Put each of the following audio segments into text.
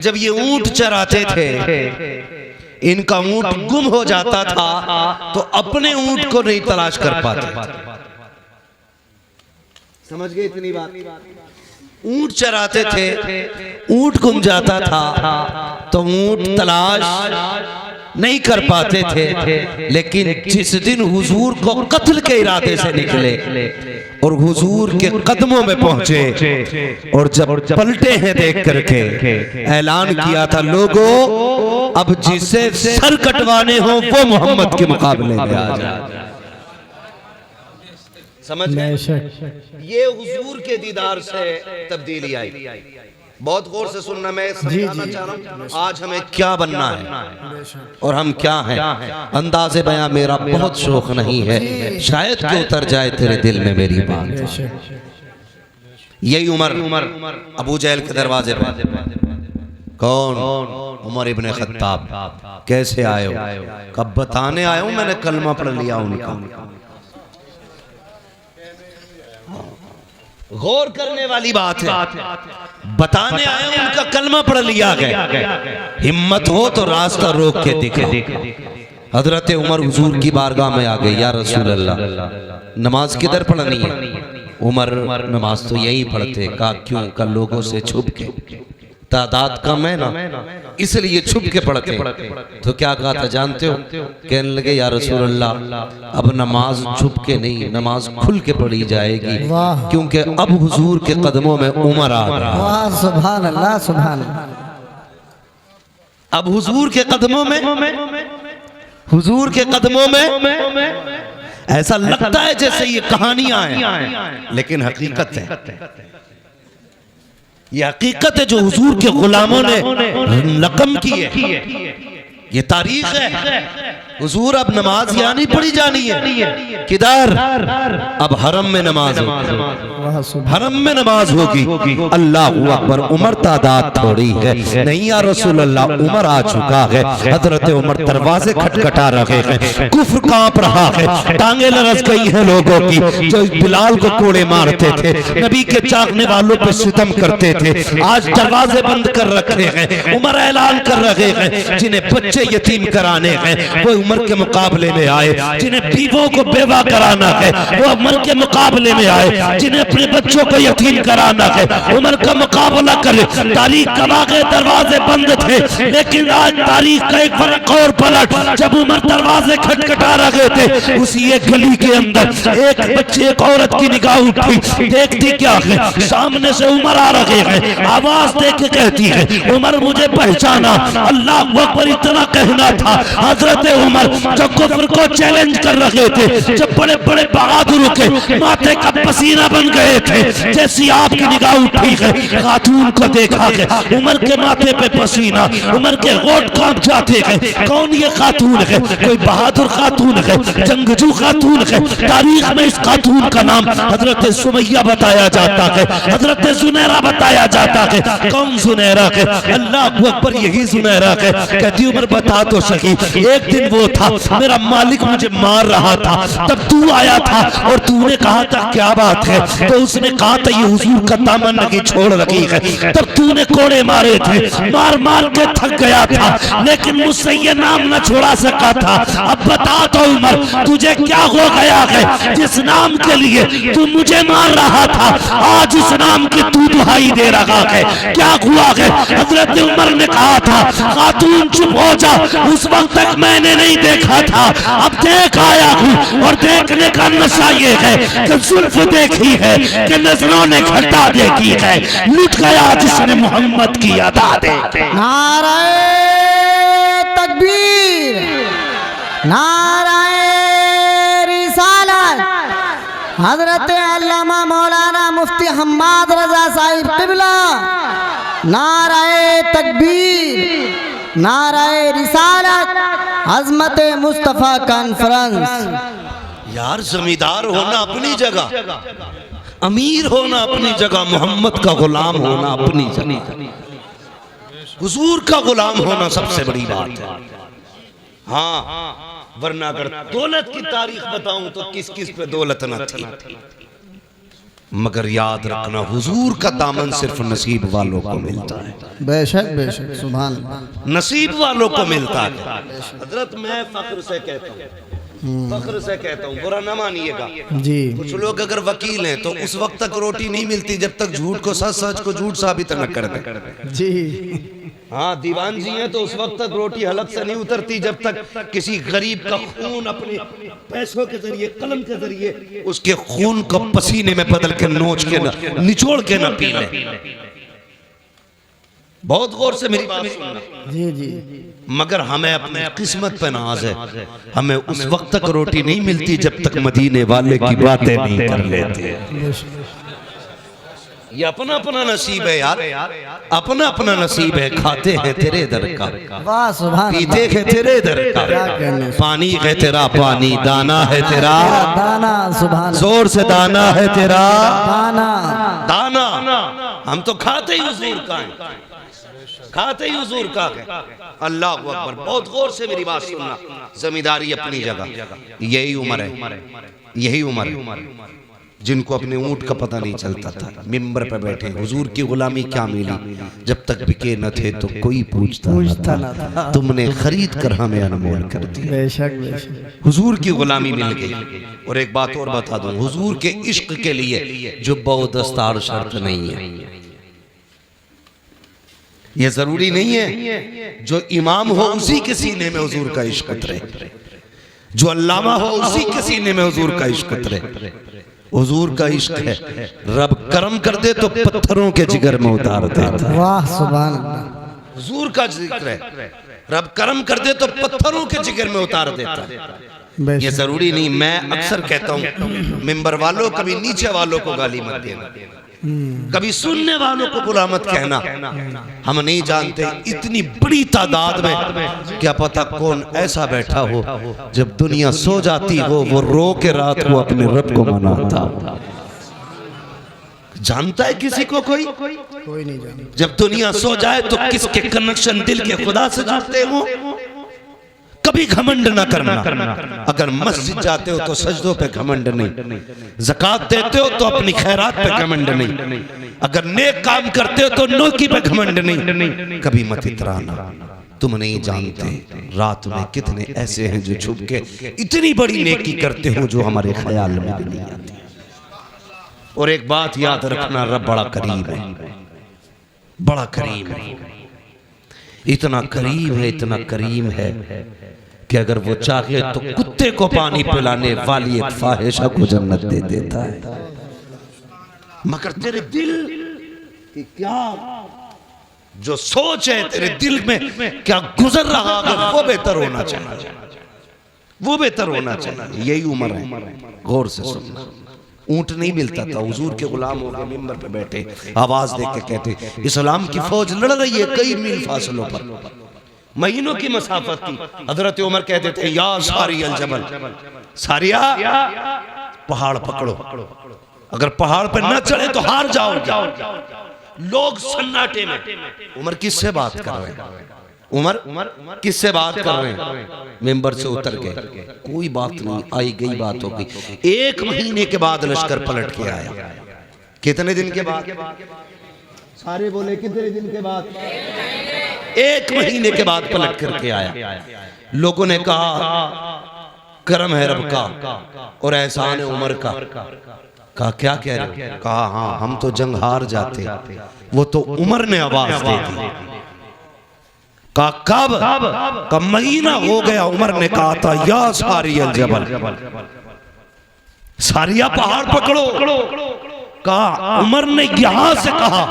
जब ये ऊंट चराते थे, इनका ऊंट गुम हो जाता था तो अपने ऊंट को नहीं तलाश कर पाते। समझ गए इतनी बात? ऊंट चराते थे, ऊंट गुम जाता था तो ऊंट तलाश नहीं कर पाते थे। लेकिन जिस दिन हुजूर को कत्ल के इरादे से निकले और हुजूर के कदमों में पहुंचे और जब पलटे हैं देख करके ऐलान किया था, लोगों अब जिसे सर कटवाने हो वो मोहम्मद के मुकाबले में आ जाए। समझ गए? ये हुजूर के दीदार से तब्दीली आई। बहुत गौर से सुनना, मैं समझाना चाह रहा हूँ आज हमें क्या बनना है और हम क्या हैं। अंदाज़े बयां मेरा बहुत शौक नहीं है, शायद कि उतर जाए तेरे दिल में मेरी बात। यही उमर अबू जहल के दरवाजे पर, कौन? उमर इब्ने खत्ताब। कैसे आए हो? कब बताने आया हूं मैंने कलमा पढ़ लिया उनका। गौर करने वाली बात है, बताने आया उनका कलमा पढ़ लिया गया। हिम्मत हो तो रास्ता रोक के दिखा। हजरत उमर हुजूर की बारगाह में आ गए, या रसूल अल्लाह नमाज किधर पढ़नी है? उमर नमाज तो यही पढ़ते। कहा क्यों? कल लोगों से छुप के, तादाद कम है ना इसलिए छुप के पढ़ते। तो क्या कहा था जानते हो? कहने लगे, या रसूल अल्लाह अब नमाज छुप के नहीं, नमाज खुल के पढ़ी जाएगी, क्योंकि अब हुजूर के कदमों में उमर आ गया। सुभान अल्लाह, सुभान अल्लाह। अब हुजूर के कदमों में, हुजूर के कदमों में ऐसा लगता है जैसे ये कहानियां हैं, लेकिन हकीकत है। ये हकीकत है जो हुजूर के गुलामों ने रकम की है। ये तारीख है। हुजूर अब नमाज यहाँ नहीं पढ़ी जानी है, किधर? अब हरम में नमाज होगी, हरम में नमाज होगी। अल्लाह अकबर। उमर तादाद थोड़ी है, नहीं या रसूल अल्लाह उमर आ चुका है। हजरत उमर दरवाजे खटखटा रहे हैं, कुफ्र कांप रहा है, टांगे लरस गई हैं लोगों की जो बिलाल को कोड़े मारते थे, नबी के चाहने वालों पे सितम करते थे, आज दरवाजे बंद कर रखे हैं। उमर ऐलान कर रहे हैं, जिन्हें बच्चे यतीम कराने हैं वो उमर के मुकाबले में आए, जिन्हें बीवों को बेवा कराना है वो उमर के मुकाबले में आए, जिन्हें अपने बच्चों को यतीम कराना है उमर का मुकाबला करे। तारीख गवाह के दरवाजे बंद थे, लेकिन आज तारीख का एक फर्क और पलट। जब उमर दरवाजे खटखटा रहे थे, उसी एक गली के अंदर एक बच्चे एक औरत की निगाह उठी, देखती क्या है, सामने से उमर आ रहे हैं, आवाज दे के कहती है, उमर मुझे पहचाना। अल्लाह अकबर इतना कहना था। हजरत उमर जो कुफ्र को चैलेंज कर रहे थे, जब बड़े बड़े बहादुर के माथे का पसीना बन गए थे, जैसी आपकी निगाह उठी है, खातून को देखा है, उमर के माथे पे पसीना, उमर के होठ कांप जाते हैं। कौन ये खातून है? कोई बहादुर खातून है, जंगजू खातून है। तारीख में इस खातून का नाम हजरत सुमैया बताया जाता है, हजरत जुनैरा बताया जाता है। कौन जुनैरा है? अल्लाह अकबर, यही जुनैरा है। कहती उमर बता तो सही, एक दिन वो था मेरा मालिक मुझे मार रहा था, तब तू आया था और तूने कहा था क्या बात है? तो उसने कहा था ये हुजूर का दामन नहीं छोड़ रही है। तब तूने कोड़े मारे थे, मार मार के थक गया था, लेकिन मुझसे ये नाम न छोड़ा सका था। अब बता तो उमर, तुझे क्या हो गया है जिस नाम के लिए तू मुझे मार रहा था, आज उस नाम की तू दुहाई दे रहा है? क्या हुआ है? हजरत उमर ने कहा था, खातून चुप हो जा, उस वक्त तक मैंने नहीं देखा था, अब देख आया हूँ। और देखने का नशा ये है कि जुल्फ देखी है कि नजरों ने घटा देखी है, लुट गया जिसने मोहम्मद की अदा दे। नाराए तकबीर, नाराए रिसालत। हजरत अल्लामा मौलाना मुफ्ती हम्माद रजा साहिब क़िबला, नाराए तकबीर, नाराए रिसालत, अज़मत मुस्तफ़ा कॉन्फ्रेंस। यार जमींदार होना अपनी जगह, अमीर होना अपनी जगह, मोहम्मद का गुलाम होना अपनी जगह, हुजूर का गुलाम होना सबसे बड़ी बात है। हाँ, वरना अगर दौलत की तारीख बताऊं तो किस किस पे दौलत न थी। मगर याद रखना हुजूर का दामन सिर्फ नसीब वालों को मिलता है। बेशक सुभान अल्लाह, नसीब वालों को मिलता है। हजरत मैं फख्र से कहता हूँ, बुरा ना मानिएगा जी। कुछ लोग अगर वकील हैं तो उस वक्त तक रोटी नहीं मिलती जब तक झूठ को सच, सच को झूठ साबित न कर दे। जी हाँ, दीवान जी हैं तो उस वक्त तक रोटी हलक से नहीं उतरती जब तक किसी गरीब का खून अपने पैसों के जरिए, कलम के जरिए उसके खून को पसीने में बदल के नोच के न, निचोड़ के न पी ले। बहुत गौर से मेरी बात सुनना। जी जी। मगर हमें अपने किस्मत पे नाज है, हमें उस वक्त तक रोटी नहीं मिलती जब तक मदीने वाले की बातें नहीं कर लेते। ये अपना अपना नसीब है यार, अपना अपना नसीब है। खाते हैं तेरे दर का, वाह सुभान अल्लाह, पीते हैं तेरे दर का, पानी है तेरा पानी, दाना है तेरा दाना, सुभान जोर से दाना है तेरा दाना। दाना। हम तो खाते ही हुजूर का है, खाते ही हुजूर का है। अल्लाह अकबर। बहुत गौर से मेरी बात सुनना। जमींदारी अपनी जगह, यही उम्र है, यही उम्र है जिनको अपने ऊंट का पता नहीं चलता था, मिंबर पे बैठे हुजूर की गुलामी क्या मिली, जब तक बिके न थे तो कोई पूछता न था, तुमने खरीद कर हमें अनमोल कर दिया। बेशक हुजूर की गुलामी मिल गई। और एक बात और बता दूं, हुजूर के इश्क के लिए जुब्बा व दस्तार शर्त नहीं है। ये जरूरी नहीं है जो इमाम हो उसी के सीने में हुजूर का इश्क उतरे, जो अल्लामा हो उसी के सीने में हुजूर का इश्क उतरे। हुजूर का इश्क है, रब करम कर दे तो पत्थरों के जिगर में उतार देता है। वाह सुभान अल्लाह, हुजूर का जिक्र है, रब करम कर दे तो पत्थरों के जिगर में उतार देता है। ये जरूरी नहीं। मैं अक्सर कहता हूँ मिंबर वालों, कभी नीचे वालों को गाली मत देना, कभी सुनने वालों को बुरा मत कहना। हम नहीं जानते इतनी बड़ी तादाद में क्या पता कौन ऐसा बैठा हो जब दुनिया सो जाती हो वो रो के रात को अपने रब को मनाता। जानता है किसी को कोई नहीं जानता। जब दुनिया सो जाए तो किसके कनेक्शन दिल के खुदा से जुड़ते हो। कभी घमंड ना करना। अगर मस्जिद जाते हो तो सजदों पे घमंड नहीं, ज़कात देते हो तो अपनी खैरात पे घमंड नहीं, अगर नेक काम करते हो तो नेकी पे घमंड नहीं। कभी मत इतराना, तुम नहीं जानते रात में कितने ऐसे हैं जो छुप के इतनी बड़ी नेकी करते हो जो हमारे ख्याल में भी नहीं आती। और एक बात याद रखना, रब बड़ा करीब है, बड़ा करीब है, इतना करीब है, इतना करीम है कि अगर वो चाहे तो कुत्ते को पानी पिलाने वाली एक फाहिशा को जन्नत दे देता है। मगर तेरे दिल की क्या जो सोच है, तेरे दिल में क्या गुजर रहा है, वो बेहतर होना चाहिए, वो बेहतर होना चाहिए। यही उम्र है, गौर से सुनना। ऊंट नहीं मिलता था, हुजूर के गुलाम हो गए, मिंबर पे बैठे आवाज देख के कहते इस्लाम की फौज लड़ रही है कई मील फासलों पर, महीनों की मसाफत थी। हजरत उमर कहते थे या सारी अल जबल, सारिया पहाड़ पकड़ो, अगर पहाड़ पर न चढ़े तो हार जाओगे। लोग सन्नाटे में, उमर किससे बात कर रहे हैं, उमर किससे बात कर रहे हैं, मेंबर से उतर गए, कोई बात नहीं, आई गई बात हो गई। 1 महीने के बाद लश्कर पलट के आया। कितने दिन के बाद? सारे बोले कितने दिन के बाद? 1 महीने के बाद पलट करके आया। लोगों ने कहा करम है रब का और एहसान है उमर का। कहा क्या कह रहे हो? कहा हाँ, हम तो जंग हार जाते, वो तो उमर ने आवाज दे दी। कहा कब महीना हो गया, उमर ने कहा था या सारी अल जबल, सारिया पहाड़ पकड़ो। कहा उमर ने यहां से कहा,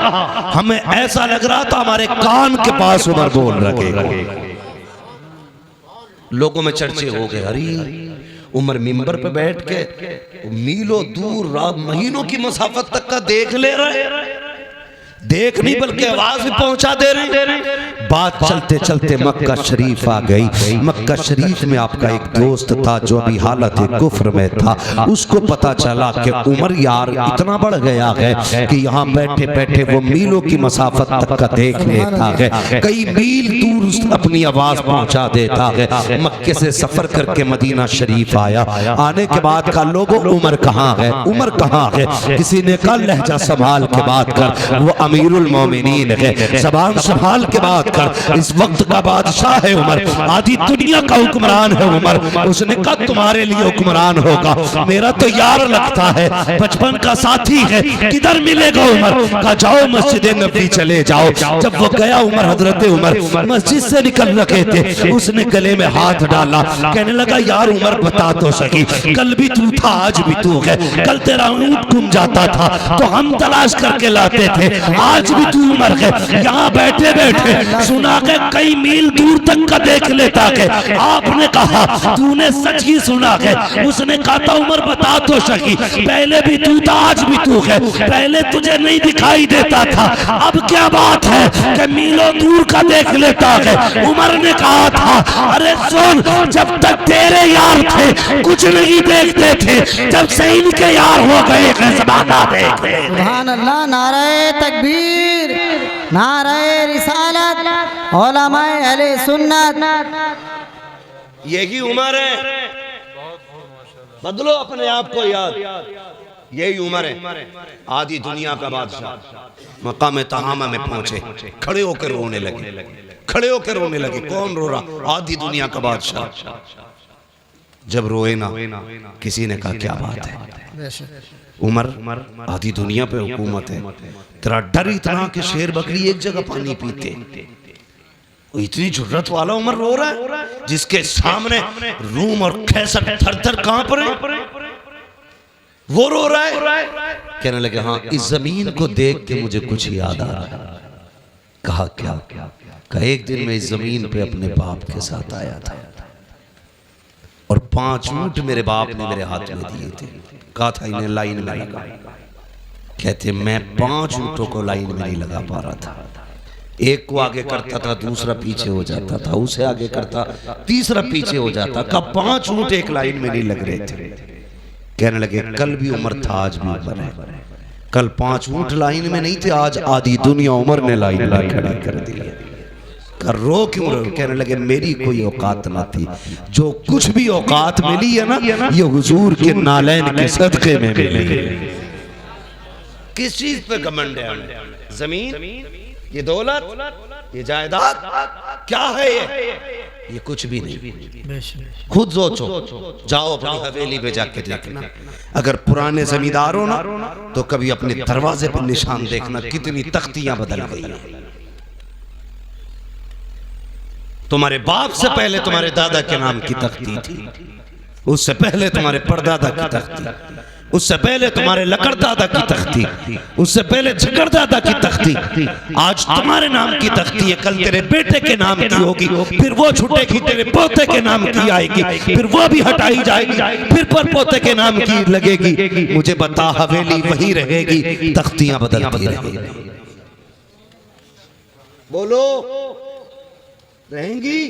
हमें ऐसा लग रहा था हमारे कान के पास उमर बोल रखे। लोगों में चर्चे हो गए, अरे उमर मिंबर पे बैठ के मीलों दूर महीनों की मसाफत तक का देख ले रहे, देख नहीं बल्कि आवाज भी पहुंचा दे रहे। बात चलते चलते मक्का शरीफ आ गई। मक्का शरीफ में आपका एक दोस्त था जो अभी हालत कुफ्र में था। उसको पता चला कि उमर यार इतना बढ़ गया है कि यहाँ बैठे बैठे वो मीलों की मसाफत तक का देख लेता है, कई मील दूर अपनी आवाज पहुंचा देता है। मक्के से सफर करके मदीना शरीफ आया। आने के बाद का लोगों उमर कहाँ है, उमर कहाँ है? किसी ने कहा लहजा संभाल के बात कर, वो अमीरुल मोमिनीन है, ज़बान संभाल के बात कर, इस वक्त का बादशाह है उमर, आधी दुनिया का हुक्मरान है उमर। उसने कहा तुम्हारे लिए हुक्मरान होगा, मेरा तो यार लगता है, बचपन का साथी है, किधर मिलेगा उमर? कहा जाओ मस्जिद नबी चले जाओ। जब वो गया उमर, हजरत उमर मस्जिद से निकल रखे थे, उसने गले में हाथ डाला, कहने लगा यार उमर बता तो सही, कल भी तू था आज भी तू है, कल तेरा ऊंट गुम जाता था तो हम तलाश करके लाते थे, आज भी तू उमर है, यहाँ बैठे बैठे सुना के कई मील दूर तक का देख लेता है। आपने कहा तूने सच ही सुना है। उसने कहा था उमर बता तो सही, पहले भी तू था आज भी तू है, पहले तुझे नहीं दिखाई देता था, अब क्या बात है कि मीलों दूर का देख लेता है? उमर ने कहा था अरे सुन, जब तक तेरे यार थे कुछ नहीं देखते थे, जब से इनके यार हो गए ज़माना देख ले। सुभान अल्लाह, नारे तकबीर, नारे रिसालत, उलमाए अहले सुन्नत। यही उम्र है, बदलो अपने आप को याद, यही उम्र है। आधी दुनिया का बादशाह मकाम तहामा में पहुंचे, खड़े होकर रोने लगे, खड़े होकर रोने लगे। कौन रो रहा? आधी दुनिया का बादशाह। जब रोए ना, किसी ने कहा क्या बात है उमर, आधी दुनिया पे हुकूमत है, तेरा डर इतना कि शेर बकरी एक जगह पानी पीते, इतनी जुर्रत वाला उमर रो रहा है जिसके सामने रूम और कैसर थर थर कांप रहे, वो रो रहा है। कहने लगे हाँ, इस जमीन को देख के मुझे कुछ याद आ रहा। कहा क्या? कहा एक दिन मैं इस जमीन पे अपने बाप के साथ आया था और 5 ऊंट मेरे बाप ने मेरे हाथ में दिए थे। कहा था इन्हें लाइन में लगा। कहते मैं 5 ऊंटों को लाइन में नहीं लगा पा रहा था, एक को आगे करता था दूसरा पीछे हो जाता था, उसे आगे करता तीसरा पीछे हो जाता। कब 5 ऊंट एक लाइन में नहीं लग रहे थे। कहने लगे कल भी उमर था आज भी उमर है, कल 5 ऊंट लाइन में नहीं थे, आज आधी दुनिया उमर ने लाइन में खड़ा कर दिया। कर रो क्यों रहे? कहने लगे मेरी कोई औकात ना थी, जो कुछ भी औकात मिली है ना ये हुजूर के नालैन के सदके में मिली है। किस चीज पे घमंड है हमें? जमीन, ये दौलत, ये जायदाद, क्या है ये कुछ भी नहीं। खुद सोचो, जाओ अपनी हवेली पे जाके देखना, अगर पुराने जमींदार हो ना तो कभी अपने दरवाजे पर निशान देखना कितनी तख्तियां बदल गई हैं। तुम्हारे बाप से पहले तुम्हारे दादा के नाम की तख्ती थी, उससे पहले तुम्हारे परदादा की तख्ती, उससे पहले तुम्हारे लकड़दादा की तख्ती, उससे पहले झकड़दादा की तख्ती, आज तुम्हारे नाम की तख्ती है, कल तेरे बेटे के नाम की होगी, फिर वो छूटेगी तेरे पोते के नाम की आएगी, फिर वो भी हटाई जाएगी, फिर पर पोते के नाम की लगेगी। मुझे बता हवेली वही रहेगी, तख्तियां बदलती रहेंगी। बोलो रहेंगी?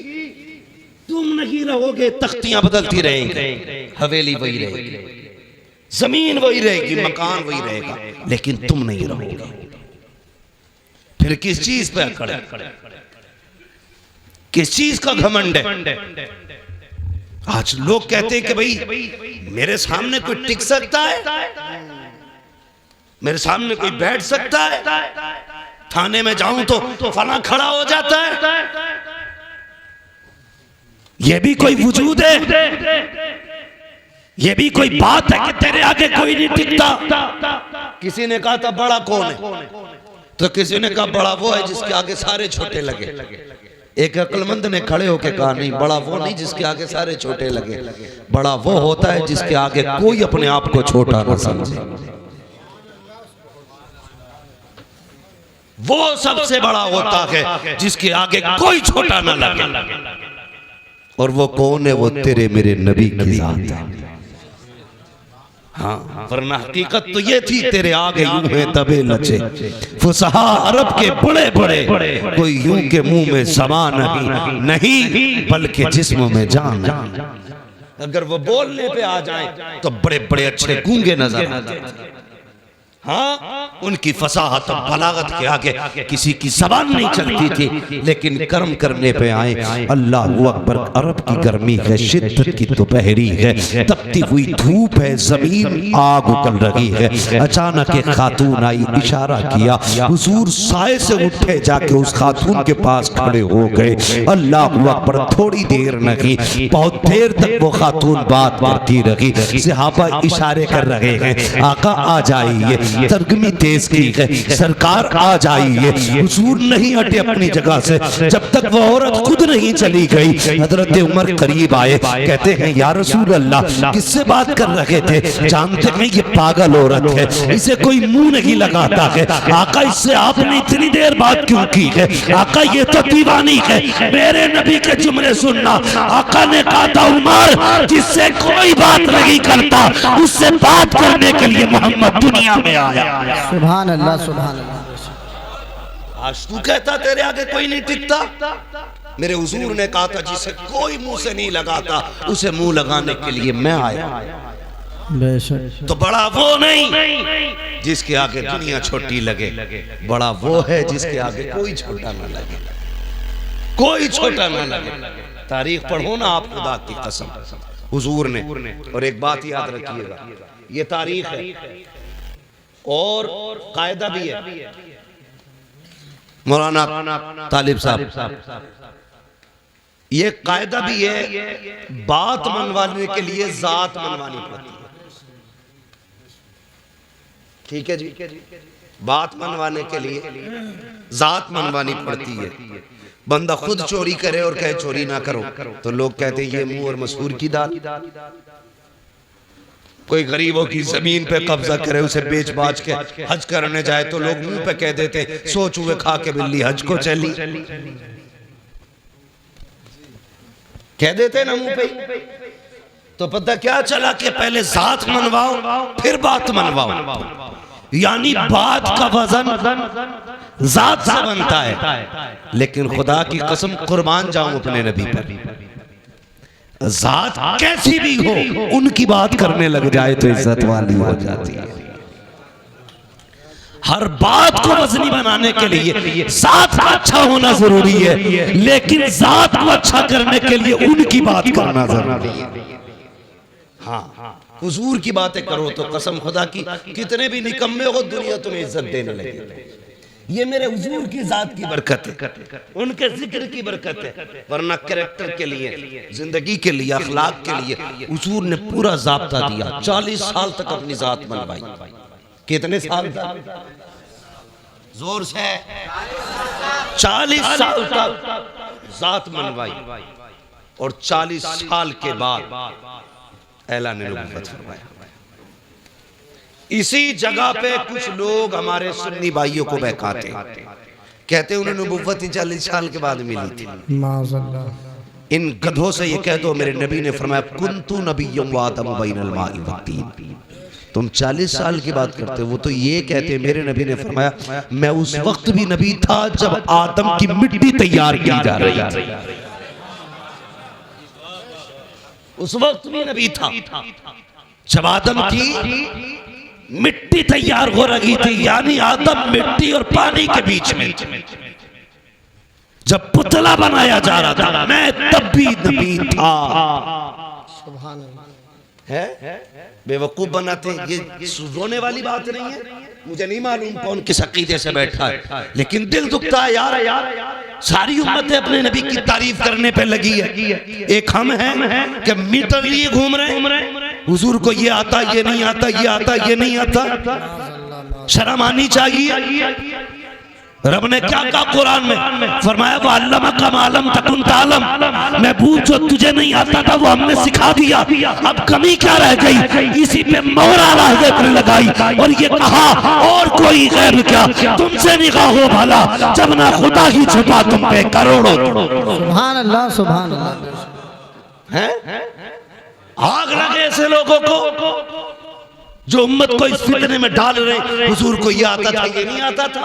तुम नहीं रहोगे, तख्तियां बदलती रहेंगी, हवेली वही रहेगी, जमीन वही रहेगी, मकान वही रहेगा, लेकिन तुम नहीं रहोगे। फिर किस चीज पे अकड़ है? किस चीज का घमंड है? आज लोग कहते हैं कि भाई मेरे सामने कोई टिक सकता है, मेरे सामने कोई बैठ सकता है, थाने में जाऊं तो फला खड़ा हो जाता है, ये भी कोई वजूद है? ये भी कोई बात है कि तेरे आगे कोई नहीं टिकता? किसी ने कहा था बड़ा कौन है, तो किसी ने कहा बड़ा वो है जिसके आगे सारे छोटे लगे। एक अक्लमंद ने खड़े होकर कहा नहीं, बड़ा वो नहीं जिसके आगे सारे छोटे लगे, बड़ा वो होता है जिसके आगे कोई अपने आप को छोटा ना समझे। वो सबसे बड़ा होता है जिसके आगे कोई छोटा ना लगे। और वो कौन है? वो तेरे मेरे नबी की जात है। हाँ, वरना हकीकत तो ये थी तेरे आगे यूं है तबे लचे, फुसहा अरब के बड़े बड़े, कोई यूं के मुंह में समा नहीं बल्कि जिस्म में जान। अगर वो बोलने पे आ जाएं तो बड़े बड़े अच्छे गूंगे नजर आते हैं। हाँ, उनकी फसाहत और बलागत के आगे किसी की जबान नहीं चलती थी, लेकिन कर्म करने पे आए अल्लाह अकबर। अरब की गर्मी है, शिद्दत की दोपहरी है, तपती हुई धूप है, जमीन आग उगल रही है। अचानक एक खातून आई, इशारा किया, हुजूर साए से उठे, जाके उस खातून के पास खड़े हो गए। अल्लाह अकबर। थोड़ी देर नहीं, बहुत देर तक वो खातून बात करती रही। सहाबा इशारे कर रहे हैं, आका आ जाइए, तरगमी तेज की है, सरकार आ जाइए। हुजूर नहीं हटे अपनी जगह से जब तक वो औरत खुद नहीं चली गई। हजरत उमर करीब आए, कहते हैं या रसूल अल्लाह, किससे बात कर रहे थे? जानते हैं ये पागल औरत है, इसे कोई मुंह नहीं लगाता है। आका, इससे आपने इतनी देर बात क्यों की है? आका, ये तो दीवानी है, मेरे नबी के जुमले सुनना। आका ने कहा था, उमर, जिससे कोई बात नहीं करता उससे बात करने के लिए मोहम्मद दुनिया में आया। सुभान अल्लाह, सुभान अल्लाह। आज तू कहता तेरे आगे कोई नहीं टिकता। मेरे हुजूर ने कहा था, जिसे कोई मुंह से नहीं लगाता उसे मुंह लगाने के लिए मैं आया। बेशक। तो बड़ा वो नहीं जिसके आगे दुनिया छोटी लगे, बड़ा वो है जिसके आगे कोई छोटा ना लगे, कोई छोटा ना लगे। तारीख पढ़ो ना आप, खुदा की कसम हुजूर ने। और एक बात याद रखिएगा, ये तारीख है और कायदा भी है। मौलाना तालिब साहब, ये कायदा भी है, बात मनवाने के लिए जात मनवानी पड़ती है। ठीक है जी, बात मनवाने के लिए जात मनवानी पड़ती है। बंदा खुद चोरी करे और कहे चोरी ना करो, तो लोग कहते हैं ये मुंह और मसूर की दाल। कोई गरीबों की जमीन पे कब्जा करे, उसे बेच बाच के हज करने जाए तो लोग मुंह पे कह देते, सो चूहे खा के बिल्ली हज को चली, कह देते ना मुंह पे। तो पता क्या चला कि पहले जात मनवाओ फिर बात मनवाओ, यानी बात का वजन जात से बनता है। लेकिन खुदा की कसम कुर्बान जाऊं अपने नबी पर, जात कैसी भी हो उनकी बात करने लग जाए तो इज्जत वाली हो जाती है। हर बात को वजनी बनाने के लिए जात का अच्छा होना जरूरी है, लेकिन जात को अच्छा करने के लिए उनकी बात करना जरूरी है। हाँ, हुजूर की बातें करो तो कसम खुदा की, कितने भी निकम्मे हो दुनिया तुम्हें इज्जत देने लगे। ये मेरे हुजूर की जात की बरकत है, उनके जिक्र की बरकत है। वरना कैरेक्टर के लिए, जिंदगी के लिए, अखलाक के लिए हुजूर ने पूरा जाब्ता दिया। 40 साल तक अपनी जात मनवाई। कितने साल तक? जोर से 40 साल तक जात मनवाई। और 40 साल के बाद ऐलान नबुव्वत फरमाया। इसी जगह पे कुछ लोग हमारे सुन्नी भाइयों को बहकाते हैं, कहते हैं उन्हें नबुव्वत 40 साल के बाद मिली थी। माज़अल्लाह। इन गधों से ये कह दो, मेरे नबी ने फरमाया, कुन्तु नबिय्युम व आदम बैनल माइ वत्तीन। तुम 40 साल की बात करते हो, वो तो ये कहते हैं, मेरे नबी ने फरमाया, मैं उस वक्त भी नबी था जब आदम की मिट्टी तैयार की जा रही थी। उस वक्त भी नबी था जब आदम की मिट्टी तैयार हो रही थी, यानी आदम मिट्टी और पानी के बीच में जब पुतला बनाया जा रहा था, मैं तब भी नबी था। सुभान अल्लाह। है बेवकूफ बनाते हैं, ये रोने वाली बात नहीं है। मुझे नहीं मालूम कौन किस अकीदे से बैठा है, लेकिन दिल दुखता है यार। सारी उम्मतें अपने नबी की तारीफ करने पे लगी है, एक हम हैं कि मीटर लिए घूम रहे हैं। हुजूर को ये आता, ये नहीं आता, ये आता, ये नहीं आता। शर्म आनी चाहिए। रब ने क्या कहा कुरान में? फरमाया वअल्लमका मा लम तकुन तालम। महबूब, जो तुझे नहीं आता था वो हमने सिखा दिया। अब कमी क्या रह गई? इसी पे मोहर आला हज़रत ने लगाई और ये कहा, और कोई गैर क्या तुमसे निगाह हो भला, जब ना खुदा ही छुपा तुम पे करोड़ों। सुभान अल्लाह, सुभान अल्लाह। हैं? आग लगे ऐसे लोगों को जो उम्मत को इस फितने में डाल रहे, हुजूर को ये आता था, ये नहीं आता था।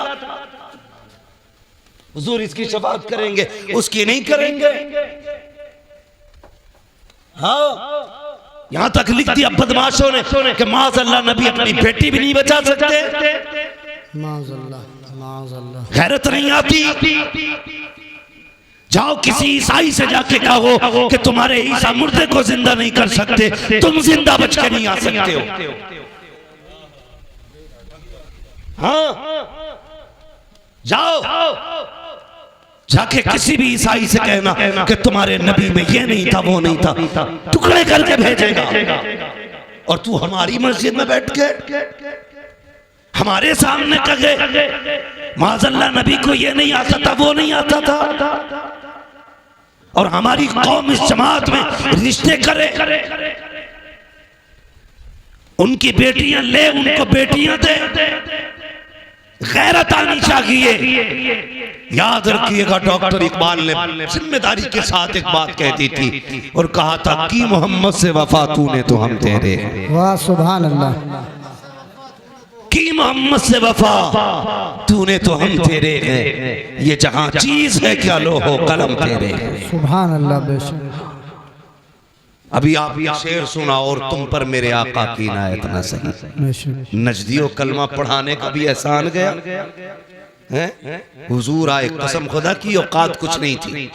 हुजूर इसकी शफाअत करेंगे, उसकी नहीं करेंगे। हाँ, यहां तक लिख दिया बदमाशों ने कि माज़अल्लाह नबी अपनी बेटी भी नहीं बचा सकते। गैरत नहीं आती। जाओ किसी ईसाई से जाके कहो कि तुम्हारे ईसा मुर्दे को जिंदा नहीं कर सकते, तुम जिंदा बच के नहीं आ सकते हो। हाँ, जाओ जाके किसी भी ईसाई से कहना कि तुम्हारे नबी में ये नहीं था, वो नहीं था, टुकड़े करके भेजेगा। और तू हमारी मस्जिद में बैठ के हमारे सामने कहे माज़अल्लाह नबी को ये नहीं आता था, वो नहीं आता था, और हमारी कौम इस जमात में रिश्ते करे, उनकी बेटियां ले, उनको बेटियां दे। गैरत आनी चाहिए। याद रखिएगा, डॉक्टर इकबाल ने जिम्मेदारी के साथ एक बात कह दी थी और कहा था कि मोहम्मद से वफा तूने तो हम तेरे। वाह सुभान अल्लाह। कि मोहम्मद से वफा तूने तो हम तेरे हैं, ये जहां चीज है क्या लोहो कलम तेरे। सुभान अल्लाह। बेशक अभी आप ये शेर सुना, और तुम पर मेरे आका की इनायत न सही। नजदियों कलमा पढ़ाने का भी एहसान गया है। हुजूर आए, कसम खुदा की औकात कुछ नहीं थी,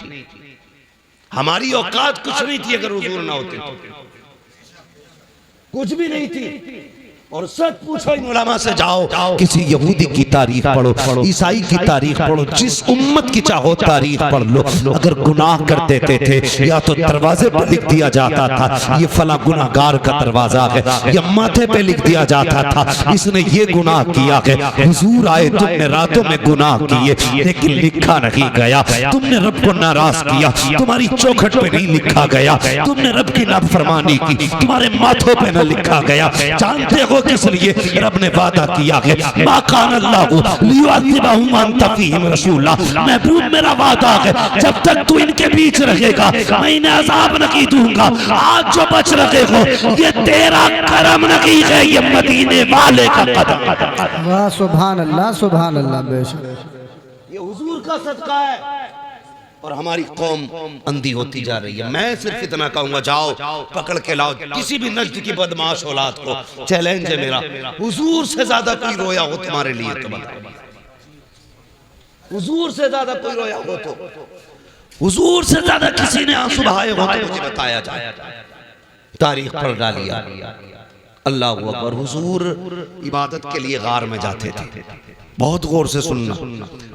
हमारी औकात कुछ नहीं थी अगर हुजूर ना होते तो, कुछ भी नहीं थी। और सच पूछो इन उलमा से, जाओ किसी यहूदी की तारीख पढ़ो, ईसाई की तारीख पढ़ो, जिस उम्मत की चाहो तारीख पढ़ लो। अगर गुनाह कर देते थे या तो दरवाजे पर लिख दिया जाता था ये फला गुनाहगार का दरवाजा है, या माथे पे लिख दिया जाता था इसने ये गुनाह किया है। हुजूर आए, तुमने रातों में गुनाह किए लेकिन लिखा नहीं गया। तुमने रब को नाराज किया, तुम्हारी चौखट पे नहीं लिखा गया। तुमने रब की नाफरमानी की, तुम्हारे माथों पे न लिखा गया। जानते हो किस लिए? रब ने वादा किया है, मा कान अल्लाहु लियुअज़्ज़िबहुम व अंत फ़ीहिम रसूला। महबूब मेरा वादा है, जब तक तू इनके बीच रहेगा मैं इन्हें अज़ाब नहीं दूंगा। आज जो बच रहे हो ये तेरा करम नहीं है, ये मदीने वाले का कदम। वाह सुभान अल्लाह, सुभान अल्लाह। बेशक ये हुजूर का सदका है। और हमारी कौम अंधी होती जा रही है। मैं सिर्फ इतना कहूंगा, जाओ पकड़ के लाओ किसी भी नजद की बदमाश औलाद को। चैलेंज है मेरा, हुजूर से ज्यादा कोई रोया हो तुम्हारे लिए तो बताओ। हुजूर से ज्यादा कोई रोया हो तो, हुजूर से ज्यादा किसी ने आंसू बहाए हो तो मुझे बताया जाए। तारीख पढ़ डालिया। अल्लाह अकबर। हुजूर इबादत के लिए गार में जाते थे। बहुत गौर से सुनना,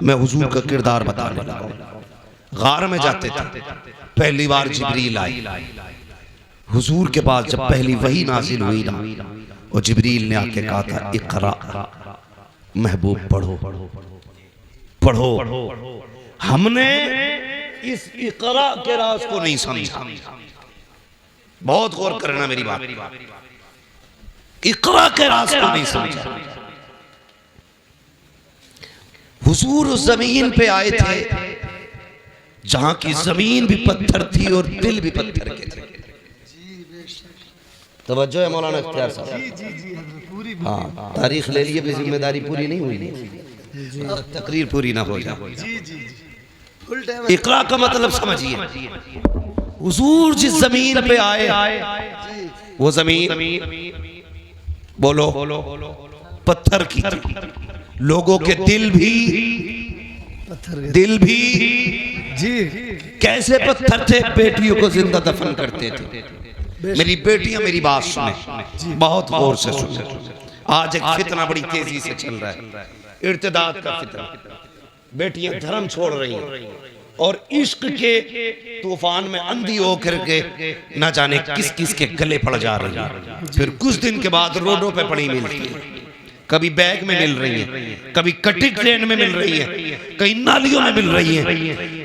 मैं हुजूर का किरदार बताने लगा। गार में जाते थे, पहली बार जिब्रील आई हुजूर के पास। जब पहली वही नाजिल हुई ना, और जिब्रील ने आके कहा था इक़रा, महबूब पढ़ो पढ़ो। हमने इस इक़रा के राज को नहीं समझा। बहुत गौर करना मेरी बात, इक़रा के राज को नहीं समझा। हुजूर उस जमीन पे आए थे जहां की जमीन भी पत्थर थी और दिल भी पत्थर के थे। तवज्जो है मौलाना इख्तियार साहब। हाँ, तारीख ले लिए भी जिम्मेदारी पूरी नहीं हुई, तकरीर पूरी ना हो जाए। इक़रा का मतलब समझिए। हुजूर जिस जमीन पे आए वो जमीन बोलो पत्थर की थी। लोगों के दिल भी जी कैसे पत्थर थे, बेटियों को जिंदा दफन करते थे। मेरी बेटियां मेरी बात सुने, बहुत गौर से सुने। आज एक फितना बड़ी तेजी से चल रहा है, इर्तिदाद का फितना। बेटियां धर्म छोड़ रही हैं और इश्क के तूफान में अंधी होकर के न जाने किस किस के गले पड़ जा रही है। फिर कुछ दिन के बाद रोडों पे पड़ी मिलती है। कभी बैग में मिल रही है, कभी कटी ट्रेन में मिल रही है, कहीं नालियों में मिल रही है,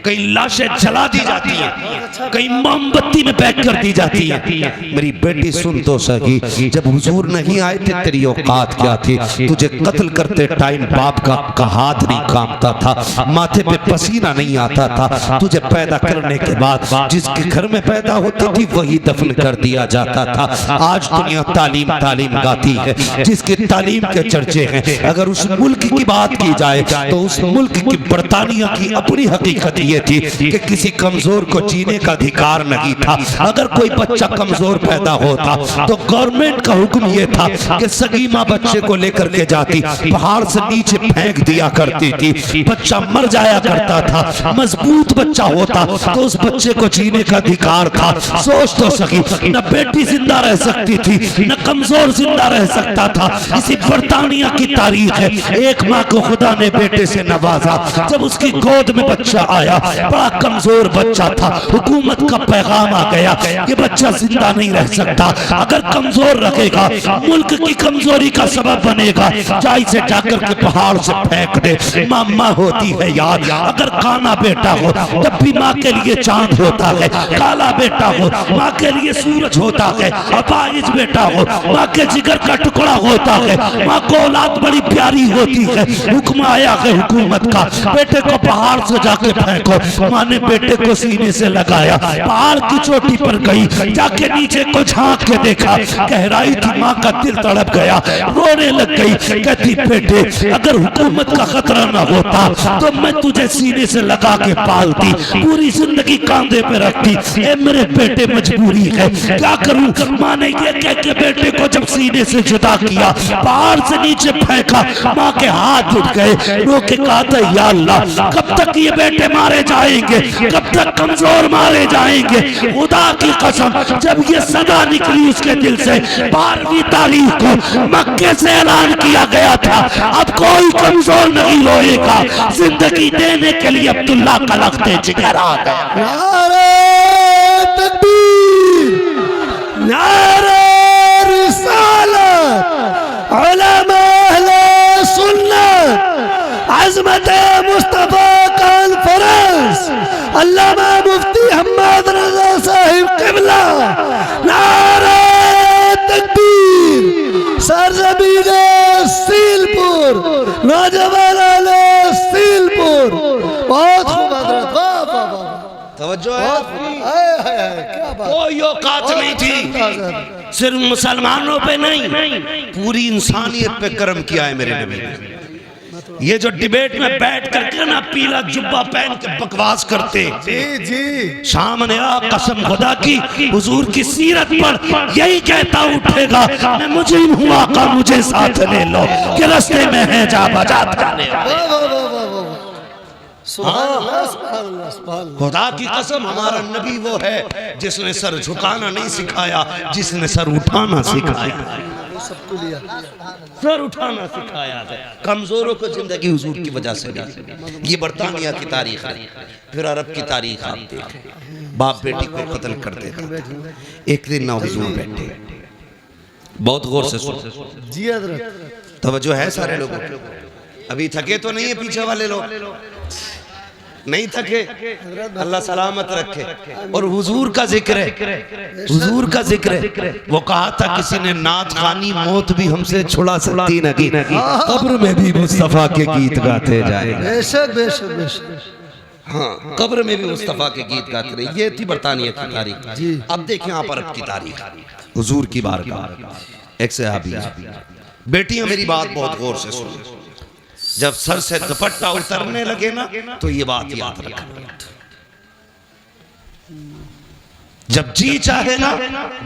कहीं लाशें जला दी जाती हैं, कहीं मोमबत्ती में पैक कर दी जाती है। मेरी बेटी सुन तो सकी, जब हुजूर नहीं आए थे तेरी औकात क्या थी? तुझे कत्ल करते टाइम बाप का हाथ नहीं कांपता था, माथे पे पसीना नहीं आता था। तुझे पैदा करने के बाद जिसके घर में पैदा होती थी वही दफन कर दिया जाता था। आज दुनिया तालीम तालीम गाती है, जिसकी तालीम के चर्चे हैं। अगर उस मुल्क की बात की जाए तो उस मुल्क की बरतानिया की अपनी हकीकत ये थी कि किसी कमजोर को जीने का अधिकार नहीं था। अगर कोई बच्चा कमजोर पैदा होता तो गवर्नमेंट का हुक्म ये था कि सगी माँ बच्चे को लेकर के जाती, पहाड़ से नीचे फेंक दिया करती थी, बच्चा मर जाया करता था। मजबूत बच्चा होता तो उस बच्चे को जीने का अधिकार था। सोच तो सकी, न बेटी जिंदा रह सकती थी न कमजोर जिंदा रह सकता था। इसी बरतानिया की तारीख है। एक माँ को खुदा ने बेटे से नवाजा, जब उसकी गोद में बच्चा आया, बड़ा कमजोर बच्चा था। हुकूमत का पैगाम आ गया, ये बच्चा जिंदा नहीं रह सकता, अगर कमजोर रखेगा मुल्क की कमजोरी का सबब बनेगा। चाय से जाकर के पहाड़ से फेंक दे। मामा होती है याद, अगर काना बेटा हो तब भी माँ के लिए चांद होता है, काला बेटा हो माँ के लिए सूरज होता है, अपाहिज बेटा हो माँ के जिगर का टुकड़ा होता है। माँ को औलाद बड़ी प्यारी होती है। हुक्म आया है हुकूमत का, बेटे को पहाड़ से जाके फेंको। माँ ने बेटे को सीने से लगाया, पहाड़ की चोटी पर गई, जाके नीचे को झांक के देखा, गहराई थी। माँ का दिल तड़प गया, रोने लग गई। कहती बेटे अगर हुकूमत का खतरा न होता तो मैं तुझे सीने से लगा के पालती, पूरी जिंदगी कांधे पे रखती। ए मेरे बेटे मजबूरी है, क्या करूं? माँ ने ये कह के बेटे को जब सीने से जुदा किया, पहाड़ से नीचे फेंका, माँ के हाथ उठ गए। रो के कहा था या अल्लाह कब तक ये बेटे मारे जाएंगे, कब तक कमजोर मारे जाएंगे? खुदा की कसम जब ये सदा निकली उसके दिल से, 12वीं तारीख को मक्के से ऐलान किया गया था अब कोई कमजोर नहीं रोएगा। जिंदगी देने के लिए अब्दुल्ला का लख्ते जिगर आ गया। नारे तकबीर, नारे रिसालत, उलमा अहले सुन्नत, अज़मत मुस्तफा कॉन्फ्रेंस, अल्लामा मुफ्ती हम्मद रज़ा साहिब क़िबला। नारे तकबीर, सरज़मीन सीलपुर, नौजवान सीलपुर। बहुत खूब हज़रत, वाह वाह वाह, तवज्जो है। कोई औकात नहीं थी, सिर्फ मुसलमानों पे नहीं पूरी इंसानियत पे कर्म किया है मेरे नबी ने। ये जो डिबेट में बैठ करके ना पीला जुब्बा पहन के बकवास करते, जी सामने आ कसम खुदा की हुजूर की सीरत पर यही कहता उठेगा मैं मुजरिम हुआ का मुझे साथ ले लो कि रास्ते में है जा बजा थाने। खुदा की कसम हमारा नबी वो है जिसने सर झुकाना नहीं सिखाया, जिसने सर उठाना सिखाया। सर उठाना सिखाया है। कमजोरों को जिंदगी हुजूर की वजह से मिली। ये बरतानिया की तारीख है। फिर अरब की तारीख आप देखें, बाप बेटी को कत्ल कर देगा। एक दिन ना हुजूर बैठे, बहुत गौर से सुन जी हज़रत, तवज्जो है सारे लोगों। अभी थके तो नहीं है पीछे वाले लोग, नहीं थके, अल्लाह सलामत रखे। और हुजूर का जिक्र है, हुजूर का जिक्र है। वो कहा था किसी ने नात खानी मौत भी हमसे छुड़ा सकती नहीं, कब्र में भी मुस्तफा के गीत गाते जाए। बेशक बेशक बेशक, हाँ कब्र में भी मुस्तफा के गीत गाते रहे। ये थी बरतानिया की तारीख। अब देखें आप अरब की तारीख, हुजूर की बारगाह। एक सहाबी, बेटियां मेरी बात बहुत गौर से सुनो, जब सर से दुपट्टा उतरने लगे ना तो ये बात याद रखना, जब जी चाहे ना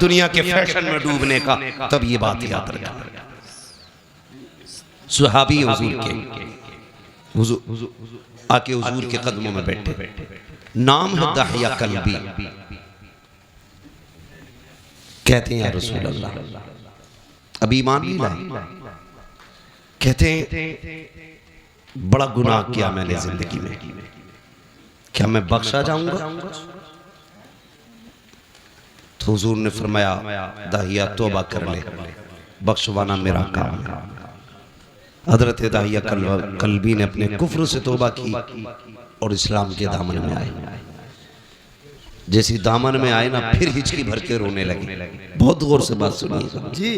दुनिया के फैशन में डूबने का तब ये बात याद रखना। सुहाबी हुजूर के, हुजूर आके हुजूर के कदमों में बैठे, नाम है दहिया कल्बी। कहते हैं या रसूल अल्लाह अभी ईमान नहीं लाए, कहते हैं बड़ा गुनाह किया मैंने जिंदगी में, क्या मैं बख्शा जाऊंगा? तो हुजूर ने फरमाया दाहिया तौबा कर ले, बख्शवाना मेरा काम है। हजरत दाहिया कल्बी ने अपने कुफ्र से तौबा की और इस्लाम के दामन में आए। जैसी दामन में आए ना, फिर हिचकी भर के रोने लगे। बहुत गौर से बात सुनिए जी।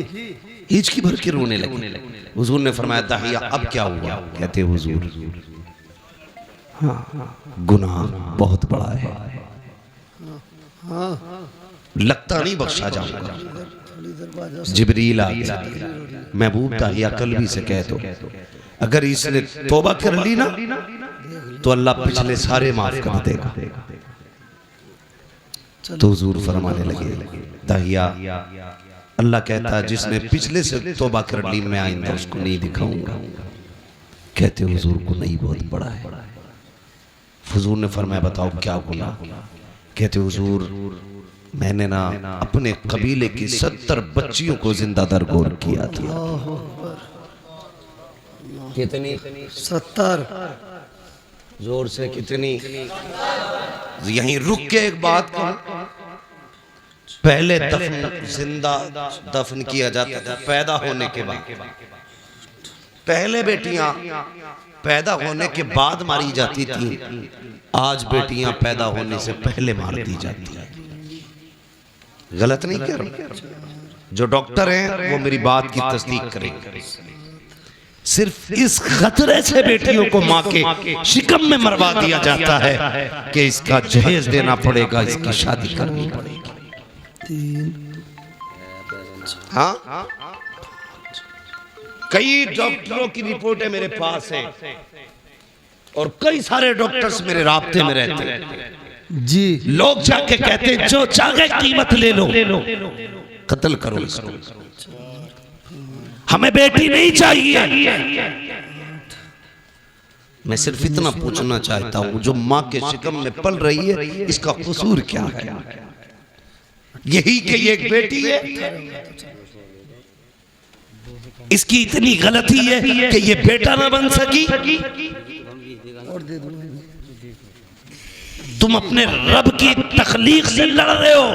हिचकी भर के रोने लगे। हुजूर ने फरमाया दाहिया अब क्या हुआ? कहते हुजूर गुनाह बहुत बड़ा है, लगता नहीं बख्शा जाऊंगा। जिब्रील आ गया, महबूब दाहिया कल्बी से कह दो अगर इसने तौबा कर ली ना तो अल्लाह पिछले सारे माफ कर देगा। तो हुजूर फरमाने लगे दाहिया अल्लाह कहता जिसने पिछले से तौबा कर ली मैं आइंदा उसको नहीं दिखाऊंगा। कहते हुजूर को नहीं बहुत बड़ा है। हुजूर ने फरमाया बताओ क्या गुनाह? कहते हुजूर मैंने ना अपने कबीले की 70 बच्चियों को जिंदा दरगोर किया था। कितनी? 70। जोर से कितनी? यहीं रुक के एक बात कहूं, पहले जिंदा दफन किया जाता था पैदा होने के बाद। पहले बेटियां पैदा होने के बाद मारी जाती थी, आज बेटियां पैदा होने से पहले मार दी जाती है। गलत नहीं कह रहा, जो डॉक्टर हैं वो मेरी बात की तस्दीक करेंगे। सिर्फ इस खतरे से बेटियों को मां के शिकम में मरवा दिया जाता है कि इसका जहेज देना पड़ेगा, इसकी शादी करनी पड़ेगी। हाँ, कई डॉक्टरों की रिपोर्टें मेरे पास हैं और कई सारे डॉक्टर्स मेरे राब्ते में रहते हैं जी। लोग जाके कहते हैं जो चाहे कीमत ले लो, कत्ल करो इसको, हमें बेटी नहीं चाहिए। मैं सिर्फ इतना पूछना चाहता हूं जो मां के शिकम में पल रही है इसका कसूर क्या है? यही कि ये एक बेटी है, इसकी इतनी गलती है कि ये बेटा ना बन सकी। तुम अपने रब की तखलीक से लड़ रहे हो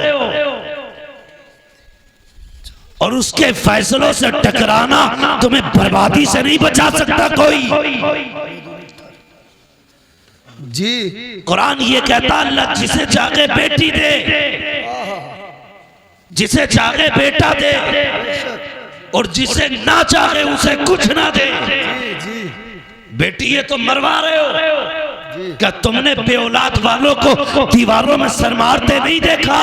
और उसके फैसलों से टकराना तुम्हें बर्बादी से नहीं बचा सकता कोई। जी। कुरान ये कहता अल्लाह जिसे चाहे बेटी दे, जिसे चाहे बेटा दे और जिसे ना चाहे उसे कुछ ना दे। बेटी ये तो मरवा रहे हो, क्या तुमने बेऔलाद वालों को दीवारों में सर मारते नहीं देखा?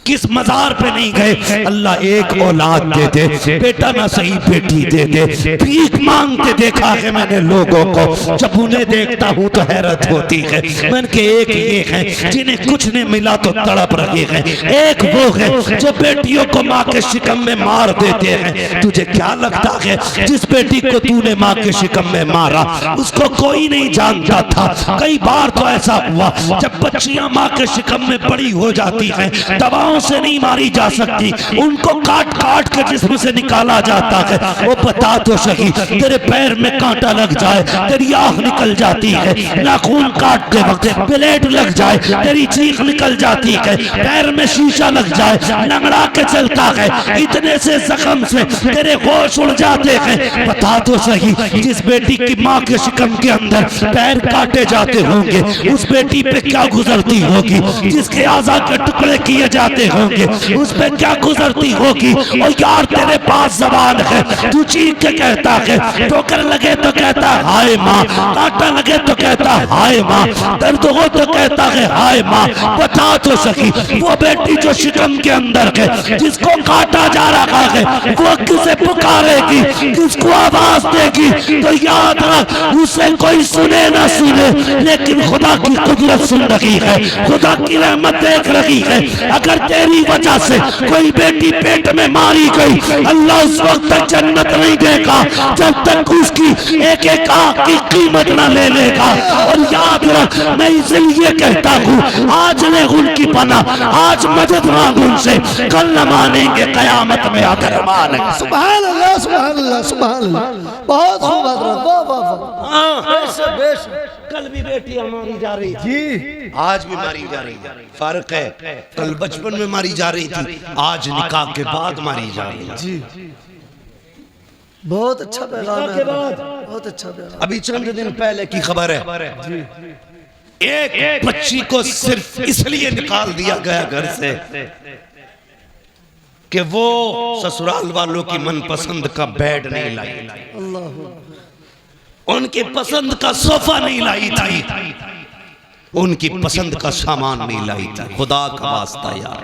किस मजार पे नहीं गए? अल्लाह एक औलाद दे दे, बेटा ना सही बेटी दे दे। भीख मांगते देखा है मैंने लोगों को, जब उन्हें देखता हूँ तो हैरत होती है। मैंने के एक ये है जिन्हें कुछ नहीं मिला तो तड़प रहे हैं, एक वो है जो बेटियों को माँ के शिकम में मार देते हैं। तुझे क्या लगता है जिस बेटी को तूने माँ के शिकम में मारा उसको कोई नहीं जानता था? कई बार तो ऐसा हुआ जब बच्चियां माँ के शिकम में बड़ी हो जाती हैं, दवाओं से नहीं मारी जा सकती, उनको काट काट के जिस्म से निकाला जाता है। वो बता तो सही, तेरे पैर में कांटा लग जाए तेरी आँख निकल जाती है, नाखून काटते वक्त ब्लेड लग जाए तेरी चीख निकल जाती है, पैर में शीशा लग जाए लंगड़ा के चलता है, इतने से जख्म से तेरे होश उड़ जाते हैं। बता तो सही, जिस बेटी की माँ के शिकम के अंदर पैर काटे जाते होंगे उस बेटी पे क्या गुजरती होगी? जिसके आज़ा के टुकड़े किए जाते होंगे उस पे क्या गुजरती होगी? और यार तेरे पास जबान है, तू चीख के कहता है, ठोकर लगे तो कहता है हाय माँ, कांटा लगे तो कहता है हाय माँ, दर्द हो तो कहता है हाय माँ। बता तो सकी वो बेटी जो शिकम के अंदर है, जिसको काटा जा रहा है, वो किसे पुकारेगी, किसको आवाज देगी? तो याद रख, उसे कोई सुने ना सुने लेकिन खुदा की कुदरत सुन रही है, खुदा की रहमत देख रही है। अगर तेरी वजह से कोई बेटी पेट में मारी गई, अल्लाह उस वक्त तक जन्नत नहीं देगा जब तक उसकी एक एक आंख की कीमत ना ले लेगा। और याद रख, मैं इसलिए कहता हूँ आज ले उनकी पना, आज मदद मांग उनसे, कल न मानेंगे कयामत में आकर मानेंगे। सुभान अल्लाह, सुभान अल्लाह, सुभान अल्लाह। बहुत खूब हजरत, वाह वाह वाह। बेशक बेशक। कल भी बेटियां मारी जा रही थी, आज भी मारी जा रही है। फर्क है, कल बचपन में मारी जा रही थी, आज निकाह के बाद मारी जा रही है। जी। बहुत अच्छा पैगाम के है, बाद बहुत अच्छा पैगाम। अभी चंद दिन पहले की खबर है, एक बच्ची को सिर्फ इसलिए निकाल दिया गया घर से कि वो ससुराल वालों की मनपसंद का बेड नहीं लाई, अल्लाह, उनकी पसंद का सोफा नहीं लाई थी, उनकी पसंद का सामान नहीं लाई थी। खुदा का वास्ता यार,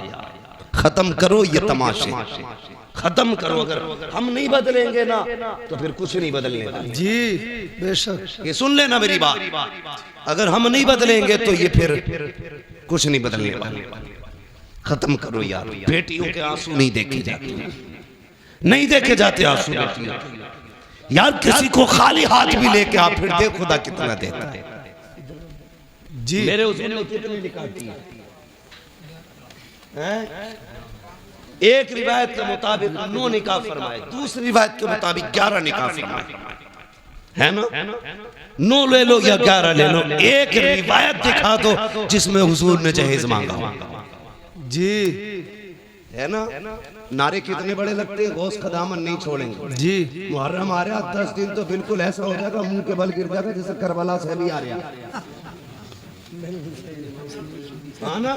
खत्म करो ये तमाशे, खत्म करो। अगर हम नहीं बदलेंगे ना तो फिर कुछ नहीं बदलने वाला। जी बेशक, ये सुन लेना मेरी बात, अगर हम नहीं बदलेंगे तो ये फिर कुछ नहीं बदलने वाला। खत्म करो यार, बेटियों के आंसू नहीं देखे जाते, नहीं देखे जाते आंसू बेटियों के। यार किसी को खाली हाथ भी लेके आप फिर दे, खुदा कितना देता है। जी मेरे उसमें कितनी निकालती है? एक रिवायत के मुताबिक 9 निकाह फरमाए, दूसरी रिवायत के मुताबिक 11 निकाह फरमाए, है ना? 9 ले लो या 11 ले लो, एक रिवायत दिखा दो जिसमें हुजूर ने जहेज मांगा हो। जी है ना? नारे कितने बड़े लगते हैं, गौस का दामन नहीं छोड़ेंगे। जी मुहर्रम आ रहा 10 दिन तो बिल्कुल ऐसा हो जाएगा, मुंह के बल गिर जाएगा जैसे करबला से भी आ रहा, हाँ ना?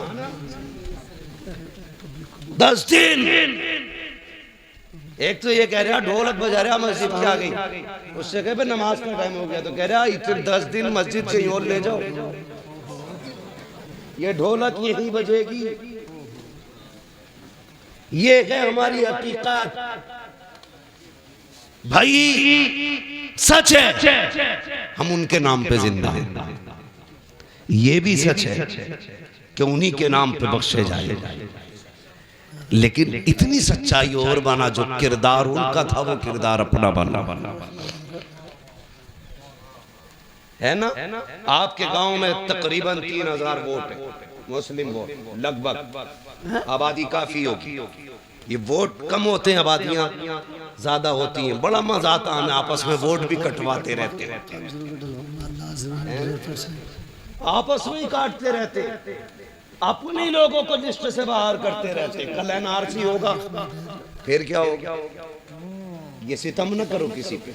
10 दिन। एक तो ये कह रहा ढोलक बजा रहा मस्जिद के आ गई, उससे कहे भाई नमाज का टाइम हो गया, तो कह रहा इतने 10 दिन मस्जिद कहीं और ले जाओ, ये ढोलक यही बजेगी। ये है हमारी हकीकत भाई, सच है, हम उनके नाम पे जिंदा हैं। ये भी सच है कि उन्हीं के नाम पे बख्शे जाए, लेकिन इतनी सच्चाई और बना, जो किरदार उनका था वो किरदार अपना बना, है ना? आपके गांव में तकरीबन 3000 वोट है, मुस्लिम वोट लगभग, आबादी काफी होगी। ये वोट कम होते हैं, आबादियां ज्यादा होती हैं। बड़ा मजा आता है, आपस में वोट भी कटवाते रहते हैं, आपस में ही काटते रहते, अपने लोगों को लिस्ट से बाहर करते रहते। कल एनआरसी होगा, फिर क्या होगा? ये सितम न करो किसी पे,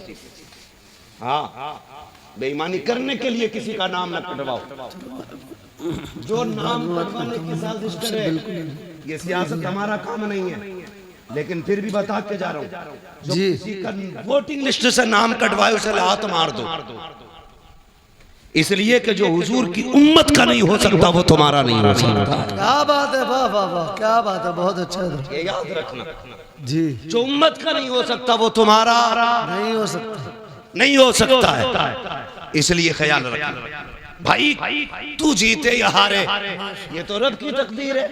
हाँ, बेईमानी करने के लिए किसी का नाम न कटवाओ। जो नाम कटवाने की साजिश करे, ये सियासत हमारा काम नहीं है, लेकिन फिर भी बता के जा रहा हूँ, जो किसी का वोटिंग लिस्ट से नाम कटवाए उसे लात मार दो, इसलिए कि जो हुजूर की उम्मत का नहीं हो सकता वो तुम्हारा नहीं हो सकता। क्या बात है, वाह वाह वाह, क्या बात है, बहुत अच्छा है। ये याद रखना जी, जो उम्मत का नहीं हो सकता वो तुम्हारा नहीं हो सकता, नहीं हो सकता है, इसलिए ख्याल रखना भाई। तू जीते या हारे ये तो रब की तकदीर है,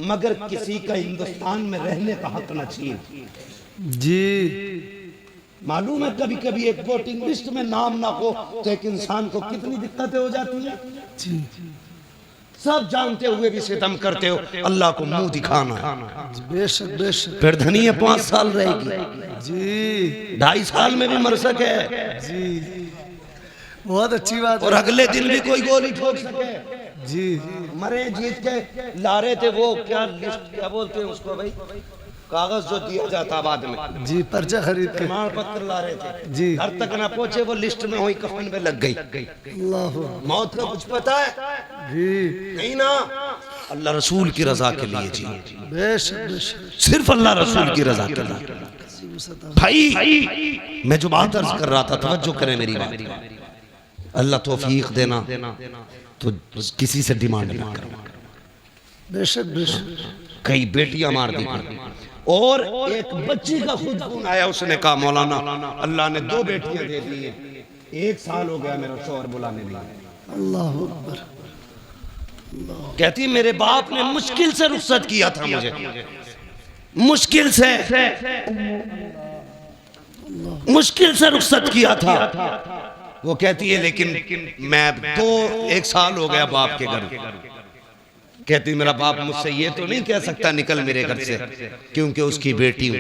मगर किसी का हिंदुस्तान में रहने का हक न छीन। जी मालूम है कभी कभी एक वोटिंग लिस्ट में नाम ना हो तो एक इंसान को कितनी दिक्कतें हो जाती हैं। जी सब जानते हुए भी सितम करते हो, अल्लाह को मुंह दिखाना है। बेशक बेशक, फिर धनी है 5 साल रहेगी, जी 2.5 साल में भी मर सके, जी बहुत अच्छी बात और है। अगले दिन भी कोई गोली ठोक सके। जी मरे जीत के ला रहे थे वो क्या लिस्ट, क्या बोलते हैं उसको भाई, कागज जो दिया जाता बाद में, जी पर्चा खरीद के, प्रमाण पत्र ला रहे थे जी, घर तक ना पहुंचे, वो लिस्ट में हुई कफन में लग गई। अल्लाह, मौत का कुछ पता है जी नहीं ना, अल्लाह रसूल की रजा के लिए जी, बेशक बेशक, सिर्फ अल्लाह रसूल की रजा के लिए। भाई मैं जो बात अर्ज कर रहा था, तवज्जो करें मेरी बात, अल्लाह तौफीक देना तो किसी से डिमांड ना करना। बेशक बेशक, कई बेटियां मार दी और एक बच्ची का खुद खून आया, उसने कहा मौलाना अल्लाह ने 2 बेटियां दे दी है, 1 साल हो गया मेरा शौहर बुलाने नहीं आया। अल्लाह अकबर, कहती मेरे बाप ने मुश्किल से रुखसत किया था मुझे, मुश्किल से रुखसत किया था। वो कहती है लेकिन मैं 1 साल हो गया बाप के घर। कहती मेरा बाप मुझसे ये तो नहीं कह सकता निकल मेरे घर से, क्योंकि उसकी बेटी हूं,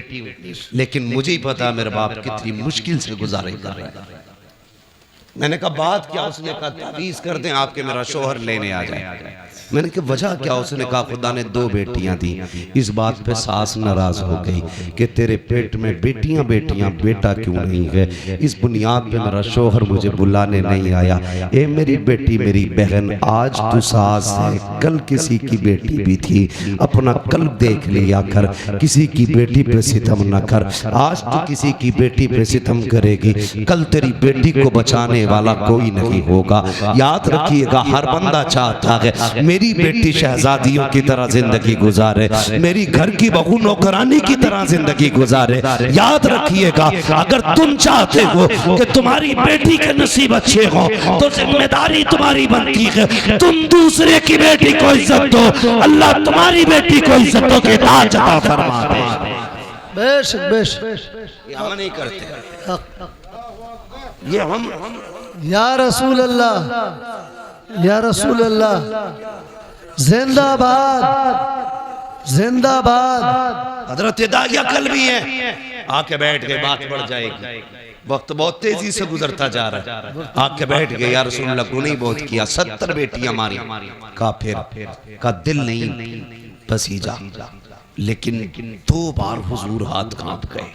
लेकिन मुझे ही पता मेरा बाप कितनी मुश्किल से गुजारे कर रहा है। मैंने कहा बात क्या? उसने कहा तावीज़ कर दें आपके मेरा शोहर लेने आ जाए। मैंने कहा वजह क्या? उसने कहा खुदा ने 2 बेटियां दी। इस बात पे सास नाराज हो गई कि तेरे पेट में बेटियां बेटियां, बेटा क्यों नहीं है? इस बुनियाद पे मेरा शोहर मुझे बुलाने नहीं आया। ए मेरी बेटी, मेरी बहन, आज तू सास है, कल किसी की बेटी भी थी। अपना कल देख लिया कर, किसी की बेटी पे सितम न कर। आज तू किसी की बेटी पे सितम करेगी, कल तेरी बेटी को बचाने वाला कोई नहीं होगा। याद रखिएगा, हर बंदा चाहता है मेरी बेटी शहजादियों की तरह जिंदगी गुजारे, मेरी घर की बहू नौकरानी की तरह जिंदगी गुजारे। याद रखिएगा, अगर तुम चाहते हो कि तुम्हारी बेटी के नसीब अच्छे हो तो जिम्मेदारी तुम्हारी बनती है तुम दूसरे की बेटी को इज्जत दो। अल्लाह तुम्हारी बेटी को इज्जतों के ताज अता फरमा दे। बेशक बेशक ये हम नहीं करते, ये हम या रसूल अल्लाह, या रसूल अल्लाह, जिंदाबाद जिंदाबाद। हजरत दागिया कल भी है, आके बैठ गए, बात बढ़ जाएगी। वक्त बहुत तेजी से गुजरता जा रहा है। आके बैठ गए, या रसूल अल्लाह गुनाह बहुत किया, 70 बेटियां मारी। काफिर का दिल नहीं पसीजा, लेकिन 2 बार हुजूर हाथ कांप गए।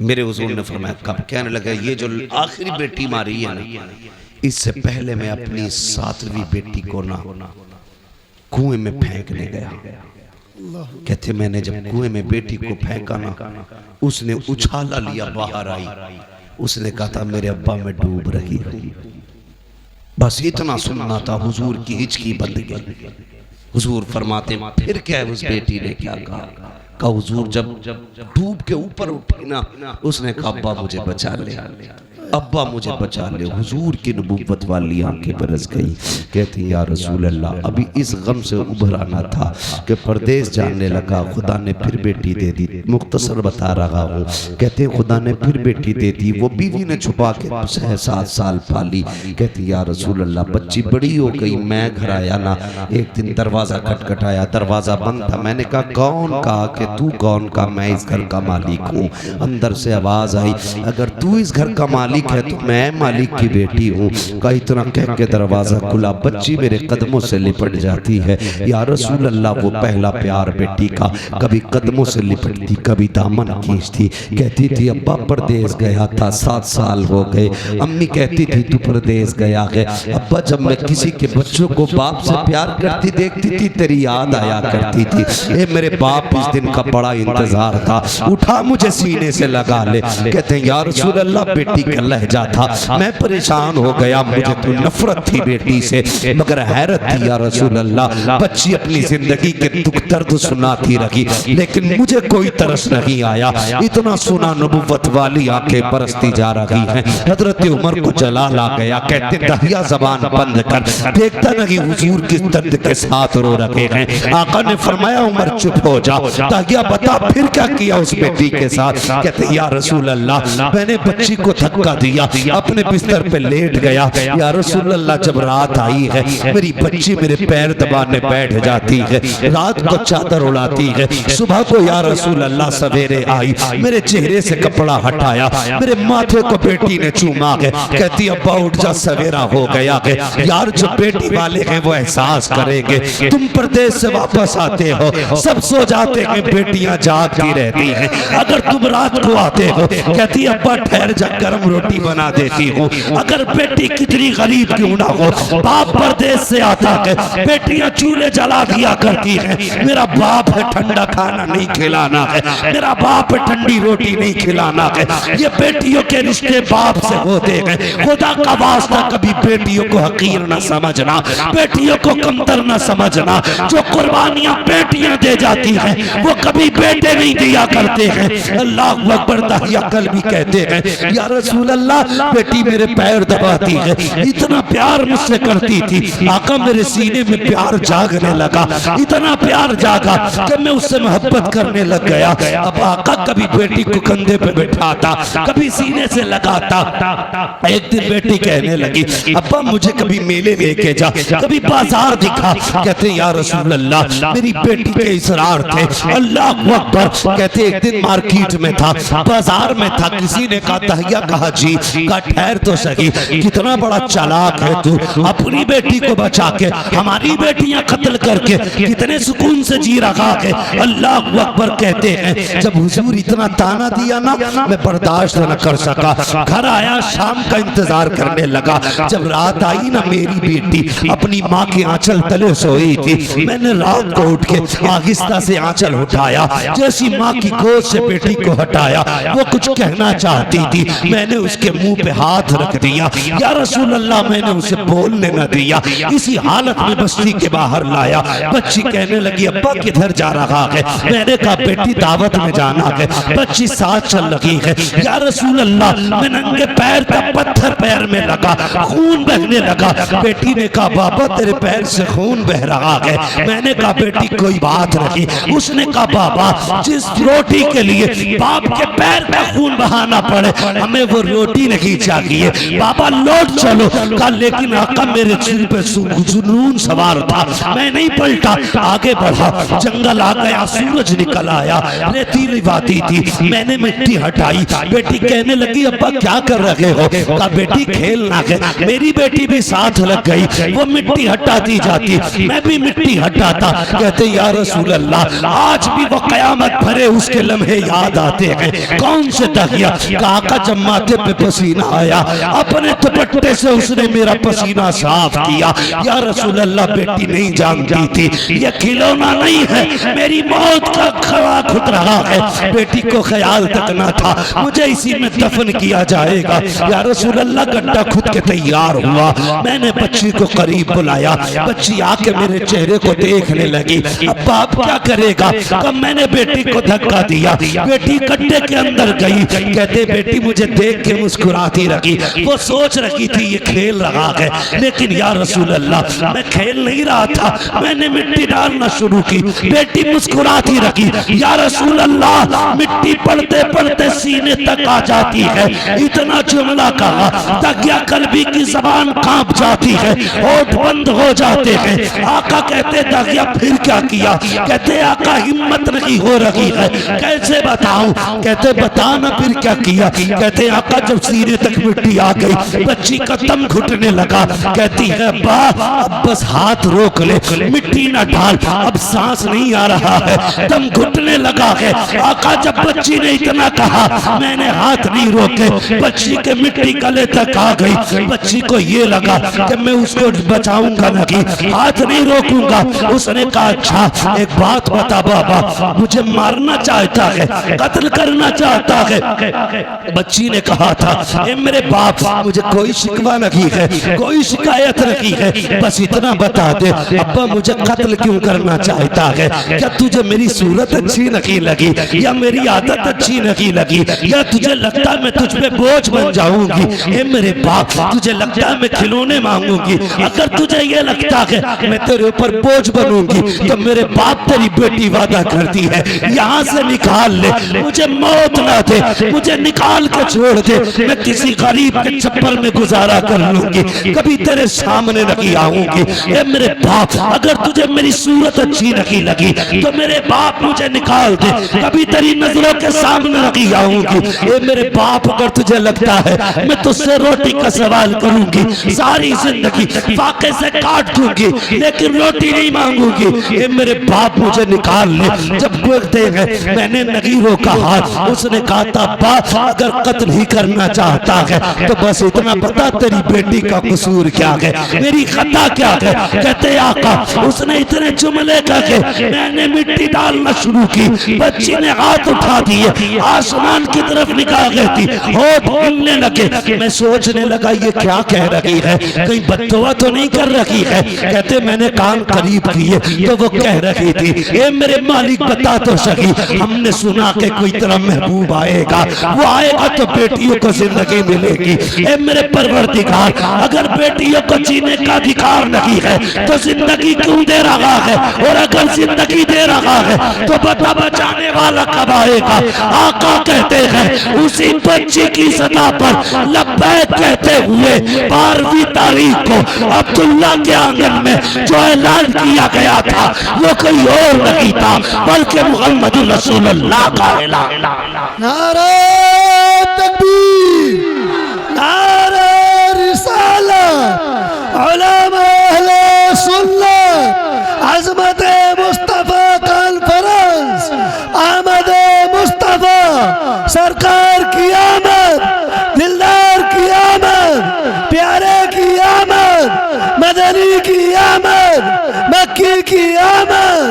मेरे हुजूर ने फरमाया कब? कहने लगा ये जो आखिरी बेटी मारी है ना, इससे पहले मैं अपनी 7वीं बेटी को ना कुएं में फेंकने गया। कहते मैंने जब कुएं में बेटी को फेंका ना, उसने उछाला लिया, बाहर आई। उसने कहा था मेरे अब्बा मैं डूब रही हूं। बस इतना सुनना था, हुजूर की हिचकी बंद गई। हुजूर फरमाते फिर क्या है? उस बेटी ने क्या कहा? हुजूर जब डूब के ऊपर उठी ना, उसने कहा अब्बा मुझे बचा ले, अब्बा मुझे बचा ले। हुजूर की नबूवत वाली आंखें बरस गई। कहती या रसूल अल्लाह, अभी इस गम से उभराना था कि परदेश जाने लगा, खुदा ने फिर बेटी दे दी। मुख्तसर बता रहा हूँ। कहते खुदा ने फिर बेटी दे दी, वो बीवी ने छुपा के 6-7 साल पाली। कहती या रसूल अल्लाह, बच्ची बड़ी हो गई, मैं घर आया ना, एक दिन दरवाज़ा खटखटाया, दरवाज़ा बंद था। मैंने कहा कौन? कहा कि तू कौन? का मैं इस घर का मालिक हूँ। अंदर से आवाज़ आई, अगर तू इस घर का मालिक है तो मैं मालिक की बेटी हूँ। का इतना कह के दरवाजा खुला, बच्ची मेरे कदमों से लिपट जाती है। या रसूल अल्लाह, वो पहला प्यार बेटी का, कभी कदमों से लिपटती, कभी दामन खींचती। कहती थी अब्बा परदेश गया था, 7 साल हो गए। अम्मी कहती थी तू परदेश गया है। अब्बा जब मैं किसी के बच्चों को बाप से प्यार करती देखती थी, तेरी याद आया करती थी। ए मेरे बाप, इस दिन का बड़ा इंतजार था, उठा मुझे सीने से लगा ले। कहते हैं या रसूल अल्लाह, बेटी का लहजा था, मैं परेशान हो गया, मुझे तो नफरत थी बेटी से, मगर हैरत थी या रसूल अल्लाह, बच्ची अपनी जिंदगी के दुख दर्द सुनाती रही, लेकिन मुझे कोई तरस नहीं आया। इतना सुना नबुव्वत वाली आंखें बरसती जा रही हैं। हजरत उमर को जलाल आ गया। कहते दहिया जबान बंद कर, देखता नहीं हुजूर किस दर्द के साथ रो रहे हैं। आका ने फरमाया उमर चुप हो जा। दहिया बता फिर क्या किया उस बेटी के साथ? कहते या रसूल अल्लाह, मैंने बच्ची को धक्का दिया, अपने बिस्तर पे लेट गया। या रसूल अल्लाह, जब रात आई है, मेरी बच्ची मेरे पैर दबाने बैठ जाती है, रात को चादर उड़ाती है। सुबह को या रसूल अल्लाह सवेरे आई, मेरे चेहरे से कपड़ा हटाया, मेरे माथे को बेटी ने चूमा है। कहती अब्बा उठ जा, सवेरा हो गया है। यार जो बेटी वाले हैं वो एहसास करेंगे, तुम परदेश से वापस आते हो, सब सो जाते हैं, बेटियां जागती रहती हैं, अगर तुम रात को आते हो, कहती अब्बा ठहर जा, गरम रोटी बना देती हूँ। अगर बेटी कितनी गरीब क्यों ना हो, बाप परदेश से आता है, बेटियां चूल्हे जला दिया करती हैं। मेरा बाप है ठंडा खाना नहीं खिलाना है, मेरा बाप है ठंडी रोटी नहीं खिलाना है। ये बेटियों के रिश्ते बाप से होते हैं। खुदा का वास्ता कभी बेटियों को हकीर न समझना, बेटियों को कमतर न समझना। जो कुर्बानियां बेटियां दे जाती हैं वो कभी बेटे नहीं दिया करते हैं। अल्लाह अकबर। दहिया कल भी कहते हैं या रसूल अल्लाह, बेटी मेरे पैर दबाती है, इतना प्यार मुझसे करती थी, आका मेरे सीने में प्यार जागने लगा, इतना प्यार जागा कि मैं उससे मोहब्बत करने लग गया। अब आका कभी बेटी को कंधे पे बैठाता, कभी सीने से लगाता। एक दिन बेटी कहने लगी अब्बा मुझे कभी मेले लेके जा, कभी बाजार दिखा। कहते या रसूल अल्लाह, मेरी बेटी के इसरार थे, अल्लाह अल्लाह अकबर। कहते एक दिन मार्केट में था, बाजार में था, किसी ने कहा दहिया कहा जी, का ठहर तो सही, कितना बड़ा चालाक है तू, अपनी बेटी को बचा के हमारी बेटियां कत्ल करके कितने सुकून से जी रहा है। अल्लाह अकबर। कहते हैं जब हुजूर इतना ताना दिया ना, मैं बर्दाश्त न कर सका, घर आया, शाम का इंतजार करने लगा। जब रात आई ना, मेरी बेटी अपनी माँ के आंचल तले सोई थी। मैंने रात को उठ के आहिस्ता से आंचल उठाया, जैसी माँ की गोद से बेटी को हटाया, वो कुछ कहना चाहती थी, मैंने उसके मुंह पे हाथ रख दिया, या रसूल अल्लाह, मैंने उसे बोलने न दिया। इसी हालत में बस्ती के बाहर लाया। बच्ची कहने लगी अब्बा किधर जा रहा है? मैंने कहा बेटी दावत में जाना है। बच्ची साथ चल रही है। या रसूल अल्लाह, मैं नंगे पैर था, पत्थर पैर में लगा, खून बहने लगा। बेटी ने कहा बाबा तेरे पैर से खून बह रहा है। मैंने कहा बेटी कोई बात नहीं। उसने कहा बाबा जिस रोटी के लिए बाप के पैर का खून बहाना पड़े, हमें वो रोटी नहीं चाहिए। बाबा लौट चलो। कहा लेकिन आका मेरे सिर पे जुनून सवार था, मैं नहीं पलटा, आगे बढ़ा। जंगल आ गया, सूरज निकल आया, रेतीली वादी थी, मैंने मिट्टी हटाई। बेटी कहने लगी अब्बा क्या कर रहे हो? कहा बेटी खेलना है। मेरी बेटी भी साथ लग गई, वो मिट्टी हटाती जाती, मैं भी मिट्टी हटाता। कहते या रसूल अल्लाह, आज भी वो कयामत भरे उसके लम्हे याद आते हैं। कौन से दहिया? काका जब माथे पे पसीना आया, अपने दुपट्टे से उसने मेरा पसीना साफ किया। या रसूल अल्लाह, बेटी नहीं जानती थी ये खिलौना नहीं है, मेरी मौत का खड़ा खुद रहा है। बेटी को ख्याल तक ना था मुझे इसी में दफन किया जाएगा। या रसूल अल्लाह, गड्ढा खुद के तैयार हुआ। मैंने बच्ची को करीब बुलाया, बच्ची आके मेरे चेहरे को देखने लगी। अब बाप क्या करेगा? कब मैंने बेटी को धक्का दिया, बेटी गड्ढे के अंदर गई। कहते बेटी मुझे देख के मुस्कुराती रही, वो सोच रही थी ये खेल रहा है, लेकिन या रसूल अल्लाह मैं खेल नहीं रहा था, मैंने मिट्टी डालना शुरू की। बेटी मुस्कुराती रही। या रसूल अल्लाह, मिट्टी पड़ते पड़ते सीने तक आ जाती है। इतना जुमला कहा, तकिया कल्बी की जबान कांप जाती है, होठ बंद हो जाते हैं। आका कहते तकिया फिर क्या किया? कहते आका हिम्मत नहीं हो रही है, कैसे बताऊं? कहते बता ना फिर क्या किया? कहते आका जब सीने तक मिट्टी आ गई, बच्ची का दम घुटने लगा। कहती है बा अब बस हाथ रोक ले, मिट्टी ना डाल, अब सांस नहीं आ रहा है, दम घुटने लगा है। आका जब बच्ची ने इतना कहा, मैंने हाथ नहीं रोके, बच्ची के मिट्टी गले तक आ गई। बच्ची को ये लगा कि मैं उसको बचाऊंगा नहीं, हाथ नहीं रोकूंगा। उसने कहा अच्छा एक बात बता बाबा, मुझे मारना चाहता है, कत्ल करना चाहता है। बच्ची ने कहा था ए मेरे बाप, मुझे कोई शिकवा नहीं है, कोई शिकायत नहीं है, बस इतना बता दे अब्बा मुझे कत्ल क्यों करना चाहता है? क्या तुझे मेरी सूरत अच्छी नहीं लगी, या मेरी आदत अच्छी नहीं लगी, या तुझे लगता है मैं तुझ पे बोझ बन जाऊंगी? ए मेरे बाप, तुझे लगता है मैं खिलौने मांगूंगी? अगर तुझे ये लगता है मैं तेरे ऊपर बोझ बनूंगी, तो मेरे बाप तेरी बेटी वादा करती है यहाँ से निकाल ले, मुझे मौत ना दे, मुझे निकाल के छोड़ दे, मैं किसी गरीब के छप्पर में गुजारा कर लूंगी, कभी तेरे सामने नहीं आऊंगी। ए मेरे बाप, अगर तुझे मेरी सूरत अच्छी नहीं लगी तो मेरे बाप मुझे निकाल दे, कभी तेरी नजरों के सामने नहीं आऊंगी। ए मेरे बाप, अगर तुझे लगता है मैं तुझसे रोटी का सवाल करूंगी, सारी जिंदगी फाके से काट दूंगी, लेकिन रोटी नहीं मांगूंगी। ए मेरे बाप, मुझे निकाल ले। जब बोलते हैं मैंने नहीं रोका हाथ, उसने कहा था बाप अगर कत्ल ही करना चाहता है तो बस इतना बता तेरी बेटी का कसूर क्या है, मेरी खता क्या है? कहते आका, उसने इतने जुमले कहे, मैंने मिट्टी डालना शुरू की, बच्ची ने हाथ उठा दिए, आसमान की तरफ निकाल गई थी, होठ हिलने लगे। मैं सोचने लगा ये क्या कह रही है, कहीं बददुआ तो नहीं कर रही है? कहते मैंने कान करीब किए तो वो कह रही थी ए मेरे मालिक बता तो सही, हमने सुना कि कोई तेरा महबूब आएगा, वो आएगा तो बेटियों को जिंदगी मिलेगी। ए मेरे परवरदिगार, अगर बेटियों को जीने का अधिकार नहीं है तो जिंदगी क्यों दे रहा है? और अगर जिंदगी दे रहा है तो बता बचाने वाला कब आएगा? आका कहते हैं उसी बच्ची की सदा पर लब्बैक कहते हुए 12वीं तारीख को अब्दुल्ला के आंगन में जो ऐलान किया गया था वो कोई और नहीं था, बल्कि मुहम्मदुर रसूलुल्लाह का ऐलान। नारे तकबीर, नारे रिसालत, उलमा अहले सुन्नत, अज़मत मुस्तफ़ा कॉन्फ्रेंस, आमद मुस्तफ़ा, सरकार की आमद, दिलदार की आमद, प्यारे की आमद, मदनी की आमद, मक्की की आमद,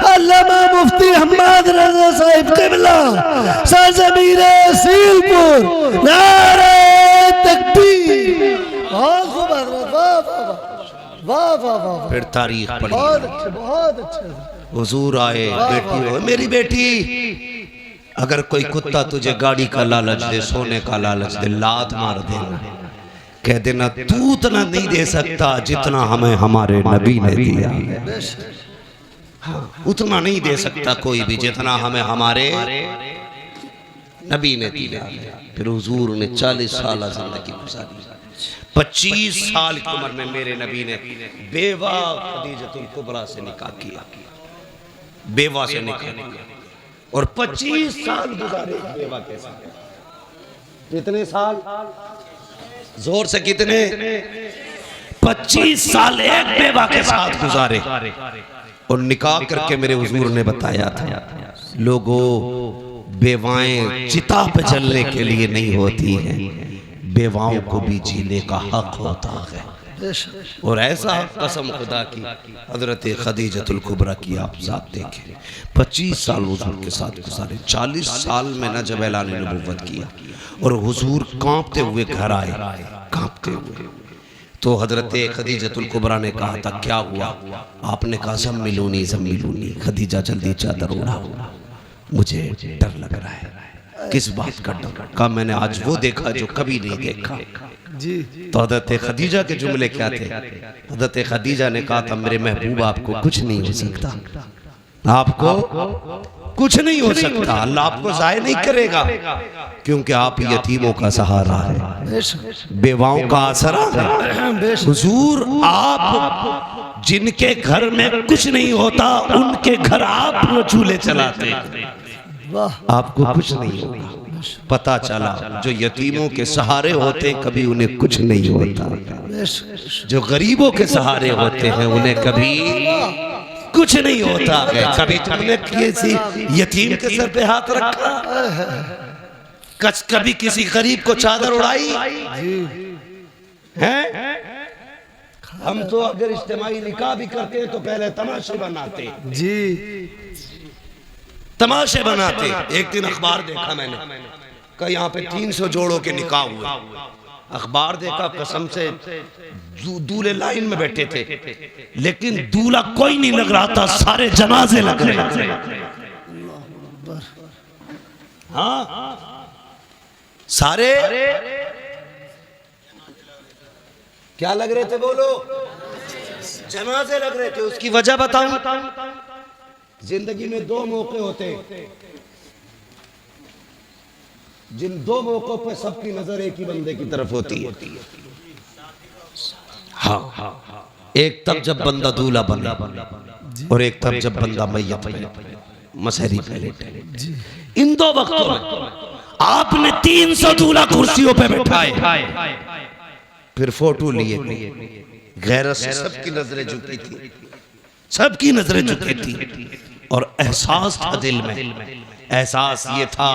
अल्लामा मुफ्ती हम्माद रज़ा साहिब क़िबला, सरज़मीरे सीलपुर, नारे तकबीर। बहुत खूब हज़रत, वाह वाह वाह वाह वाह। फिर तारीख पढ़ी, बहुत अच्छे, बहुत अच्छे। हुजूर आए, बेटी हो मेरी बेटी, अगर कोई कुत्ता तुझे गाड़ी का लालच दे, सोने का लालच दे, लात मार देना, कह देना तू उतना नहीं दे सकता जितना हमें हमारे नबी ने दिया। हाँ, उतना नहीं दे सकता कोई भी जितना हमें हमारे नबी ने दिया। फिर हुजूर ने 40 साल जिंदगी गुजारी। 25 साल की उम्र में मेरे नबी ने बेवा खदीजतुल कुबरा से निकाह किया, बेवा से निकाह किया, और 25 साल गुजारे बेवा के साथ। कितने साल? जोर से कितने? 25 साल एक बेवा के साथ गुजारे। और निकाह करके मेरे हुजूर ने बताया था, लोगों बेवाएं चिता पे जलने के लिए नहीं होती हैं, बेवाओं को भी जीने का हक होता है। और ऐसा कसम खुदा की हजरत खदीजतुल कुबरा की आप ज़ात देखें, 25 साल हुजूर के साथ गुजारे। 40 साल में न जब ऐलान नबुव्वत किया और हुजूर कांपते हुए घर आए, कांपते हुए, तो हजरत खदीजतुल कुबरा ने कहा था क्या हुआ? आपने कहा ज़म्मिलूनी ज़म्मिलूनी, खदीजा जल्दी चादर ओढ़ाओ, मुझे डर लग रहा है। किस बात का डर? कहा मैंने आज वो देखा जो कभी नहीं देखा जी। तो हजरत खदीजा के जुमले क्या थे? हजरत खदीजा ने कहा था मेरे महबूब आपको कुछ नहीं हो सकता, आपको कुछ नहीं हो सकता, अल्लाह आपको ज़ाय नहीं करेगा, क्योंकि आप यतीमों का सहारा है, बेवाओं का आसरा है। हुजूर आप जिनके घर में कुछ नहीं होता उनके घर आप चूल्हे चलाते, आपको कुछ नहीं होगा। पता चला जो यतीमों के सहारे होते कभी उन्हें कुछ नहीं होता, जो गरीबों के सहारे होते हैं उन्हें कभी कुछ नहीं होता है। कभी तुमने किसी यतीम के सर पे हाथ रखा? कभी किसी गरीब को चादर उड़ाई है? हम तो अगर इज्तिमाई निकाह भी करते हैं तो पहले तमाशे बनाते जी, तमाशे बनाते। एक दिन अखबार देखा मैंने, कहा यहाँ पे 300 जोड़ों के निकाह हुए। अखबार देखा, कसम से दूल्हे लाइन में बैठे थे, लेकिन दूल्हा कोई नहीं लग रहा था, सारे जनाजे लग रहे थे। हाँ, सारे क्या लग रहे थे? बोलो, जनाजे लग रहे थे। उसकी वजह बताऊं? जिंदगी में 2 मौके होते हैं, जिन 2 मौकों पर सबकी नजर एक ही बंदे की तरफ होती है। हाँ, एक तब जब बंदा दूल्हा बने, और एक तब जब बंदा मैयत बने, मसहरी पहले। इन 2 वक्तों में आपने 300 दूल्हा कुर्सियों पे बैठाए, फिर फोटो लिए, गैरत से सबकी नजरें झुकी थी, सबकी नजरें झुकी थी, और एहसास था दिल में, एहसास ये था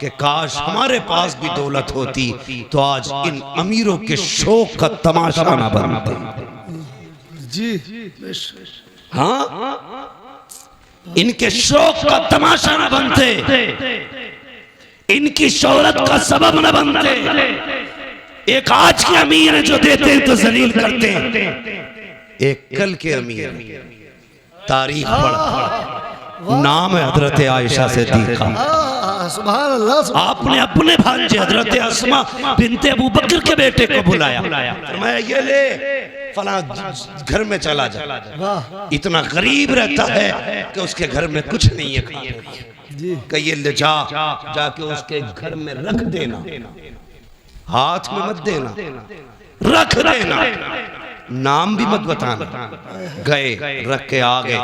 कि काश हमारे पास भी दौलत होती तो आज इन अमीरों के शौक का तमाशा ना बनता जी। हाँ, इनके शौक का तमाशा ना बनते, इनकी शोहरत का सबब न बनते। एक आज के अमीर है जो देते हैं तो जलील करते हैं, एक कल के अमीर तारीख पढ़, नाम है हजरत आयशा सिद्दीका। सुभान अल्लाह। आपने अपने भांजे हजरत अस्मा बिनते अबू बकर के बेटे को बुलाया, मैं ये ले फला घर में चला जा। इतना गरीब रहता है कि उसके घर में कुछ नहीं है खाने, कि ये ले जाके उसके घर में रख देना, हाथ में मत देना, रख देना। नाम भी मत बताना। गए, रख के आ गए,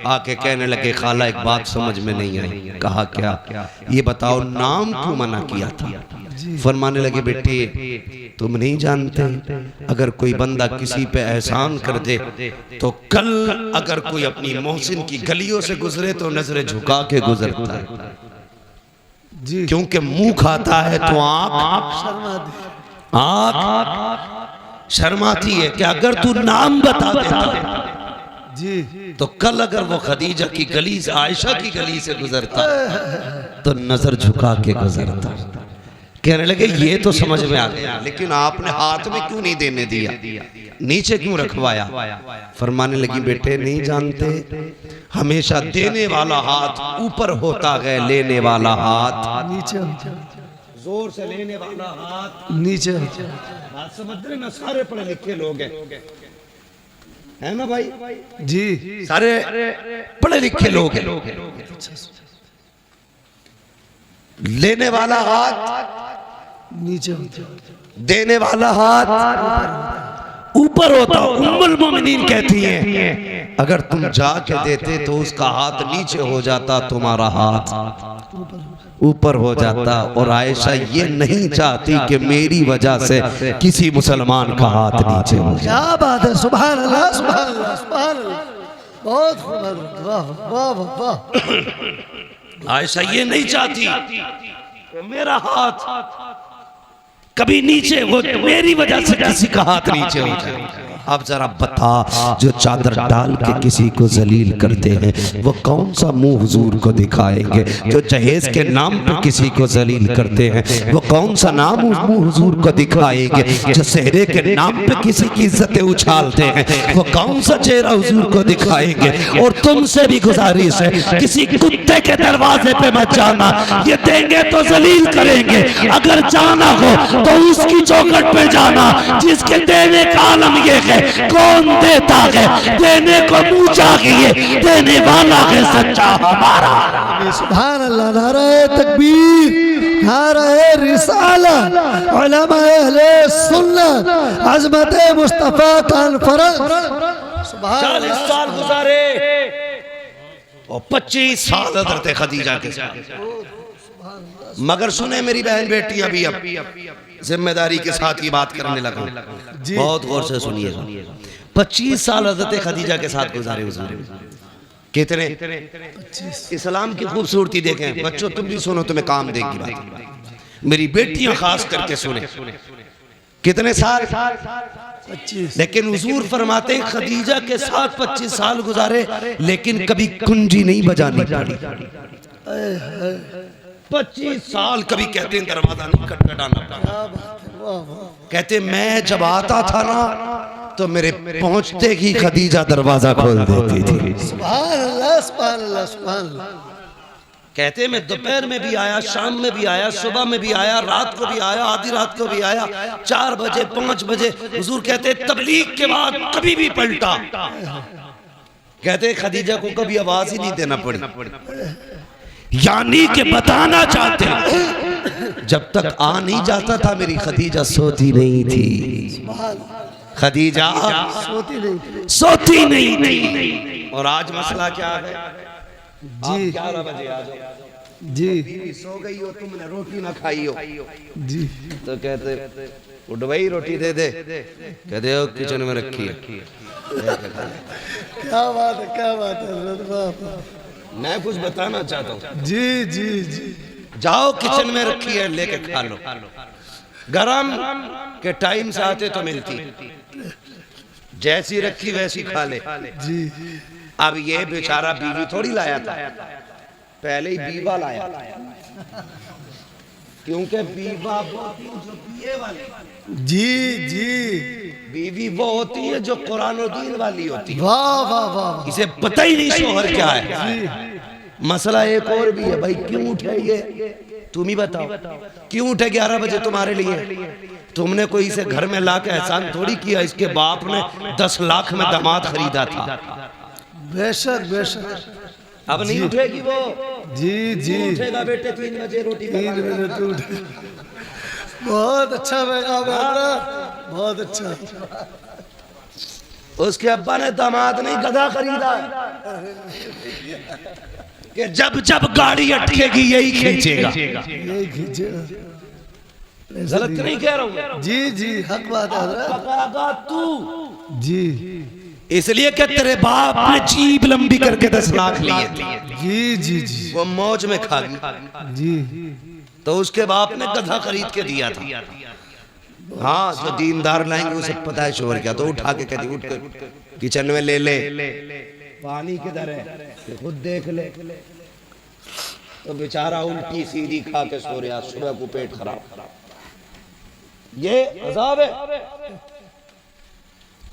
आके कहने लगे खाला एक बात समझ में नहीं आई। कहा क्या? ये बताओ नाम क्यों मना किया था? फरमाने लगे बेटे तुम नहीं जानते, अगर कोई बंदा किसी पे एहसान कर दे तो कल अगर कोई अपनी मोहसिन की गलियों से गुजरे तो नजरें झुका के गुजरता है जी, क्योंकि मुंह खाता है तो आंख शर्माती है कि अगर तू नाम बता देता जी, तो कल अगर वो खदीजा की गली से, आयशा की गली से गुजरता तो नजर झुका के गुजरता। कहने लगे ये तो समझ में आ गया, लेकिन आपने हाथ में क्यों नहीं देने दिया, नीचे क्यों रखवाया? फरमाने लगी बेटे नहीं जानते, हमेशा देने वाला हाथ ऊपर होता है, लेने वाला हाथ नीचे, जोर से लेने वाला हाथ नीचे। बात समझ रहे ना? सारे पढ़े लिखे लोग हैं, है ना भाई? जी, सारे पढ़े लिखे लोग हैं। लेने वाला हाथ नीचे, देने वाला हाथ ऊपर होता। उम्मुल मोमिनीन कहती हैं अगर तुम जाके देते तो उसका हाथ नीचे हो जाता, तुम्हारा हाथ ऊपर हो जाता। और आयशा ये नहीं चाहती कि मेरी वजह से किसी मुसलमान का हाथ नीचे हो जाए। क्या बात है, सुभान अल्लाह, सुभान अल्लाह, सुभान अल्लाह, बहुत खूब, वाह वाह वाह। आयशा ये नहीं चाहती कि मेरा हाथ कभी नीचे हो, मेरी वजह से किसी का हाथ नीचे हो जाए। अब जरा बता, जो चादर डाल के किसी को जलील करते हैं वो कौन सा मुंह हुजूर को दिखाएंगे? जो जहेज के नाम पे किसी को जलील करते हैं वो कौन सा नाम मुंह हुजूर को दिखाएंगे? जो सेहरे के नाम पे किसी की इज्जतें उछालते हैं वो कौन सा चेहरा हुजूर को दिखाएंगे? और तुमसे भी गुजारिश है, किसी कुत्ते के दरवाजे पे मत जाना, ये देंगे तो जलील करेंगे। अगर जाना हो तो उसकी चौखट पे जाना जिसके देने का आलम ये है। कौन देता है? देने को मुंह चाहिए, देने वाला है सच्चा हमारा। सुभान अल्लाह, नारे तकबीर, नारे रिसालत, उलमा अहले सुन्नत, अज़मत मुस्तफा कॉन्फ्रेंस। 40 साल गुजारे और 25 साल हज़रत खदीजा के साथ। मगर सुने मेरी बहन बेटियां भी, अब जिम्मेदारी के साथ ये बात करने लगा, बहुत गौर से सुनिएगा। 25 साल हज़रत खदीजा के साथ गुजारे हुजूर। कितने? इस्लाम की खूबसूरती देखें बच्चों, तुम भी सुनो, तुम्हें काम देगी बात। मेरी बेटियां खास करके सुने। कितने साल? 25। लेकिन हुजूर फरमाते खदीजा के साथ 25 साल गुजारे, लेकिन कभी कुंजी नहीं बजानी पड़ी। 25 साल कभी कहते हैं दरवाजा नहीं खटखटाना पड़ा। कहते मैं जब आता था ना तो मेरे पहुंचते ही खदीजा दरवाजा खोल देती थी। सुभान अल्लाह, सुभान अल्लाह, सुभान अल्लाह। कहते मैं दोपहर में भी आया, शाम में भी आया, सुबह में भी आया, रात को भी आया, आधी रात को भी आया, 4 बजे 5 बजे। हुजूर कहते तबलीग के बाद कभी भी पलटा। कहते खदीजा को कभी आवाज ही नहीं देना पड़ी, यानी कि बताना चाहते जब तक आ नहीं जाता था मेरी खदीजा सोती नहीं थी। खदीजा सोती नहीं थी। और आज मसला क्या है? जी 11 बजे आ जाओ जी, सो गई हो, तुमने रोटी ना खाई हो जी, तो कहते उठ भाई रोटी दे दे। कहते हो किचन में रखी है। क्या बात है, क्या बात है। मैं कुछ बताना चाहता हूँ। जी जी जी, जाओ किचन में रखी है, लेके खा लो। गरम के टाइम से आते तो मिलती, जैसी रखी वैसी खा ले। जी, अब ये बेचारा बीवी थोड़ी लाया था, पहले ही बीवा लाया, क्योंकि बीवा जो पिए वाली, जी जी, बीवी वो होती है जो कुरान और दीन वाली होती है। वाह वाह वाह। इसे पता ही नहीं शोहर क्या है। मसला एक और भी है भाई, क्यों उठे ये तुम ही बताओ, क्यों उठे 11 बजे तुम्हारे लिए? तुमने कोई इसे घर में ला के एहसान थोड़ी किया, इसके बाप ने 10 लाख में दामाद खरीदा था। बेशक बेशक। अब नहीं उठेगी वो। जी जी, उठेगा बेटे 3 बजे रोटी 3 बजे तो उठे। बहुत अच्छा पैगाम है, बहुत अच्छा। उसके अब्बा ने दामाद नहीं गधा खरीदा कि जब जब गाड़ी अटकेगी यही खींचेगा। यही खींचेगा। गलत नहीं कह रहा हूँ। जी जी हक बात है हजरत। तू जी इसलिए कि तेरे बाप ने जीभ लंबी करके 10 लाख लिए थे। जी जी जी वो मौज में खा गई। जी तो उसके बाप ने गधा खरीद के दिया था। हाँ, जो दीनदार लाएंगे उसे पता है शोर क्या, तो उठा के कहती उठ कर किचन में ले ले, पानी किधर है खुद देख ले। तो बेचारा उल्टी सीधी खा के सो रहा, सुबह को पेट खराब। ये अजाब है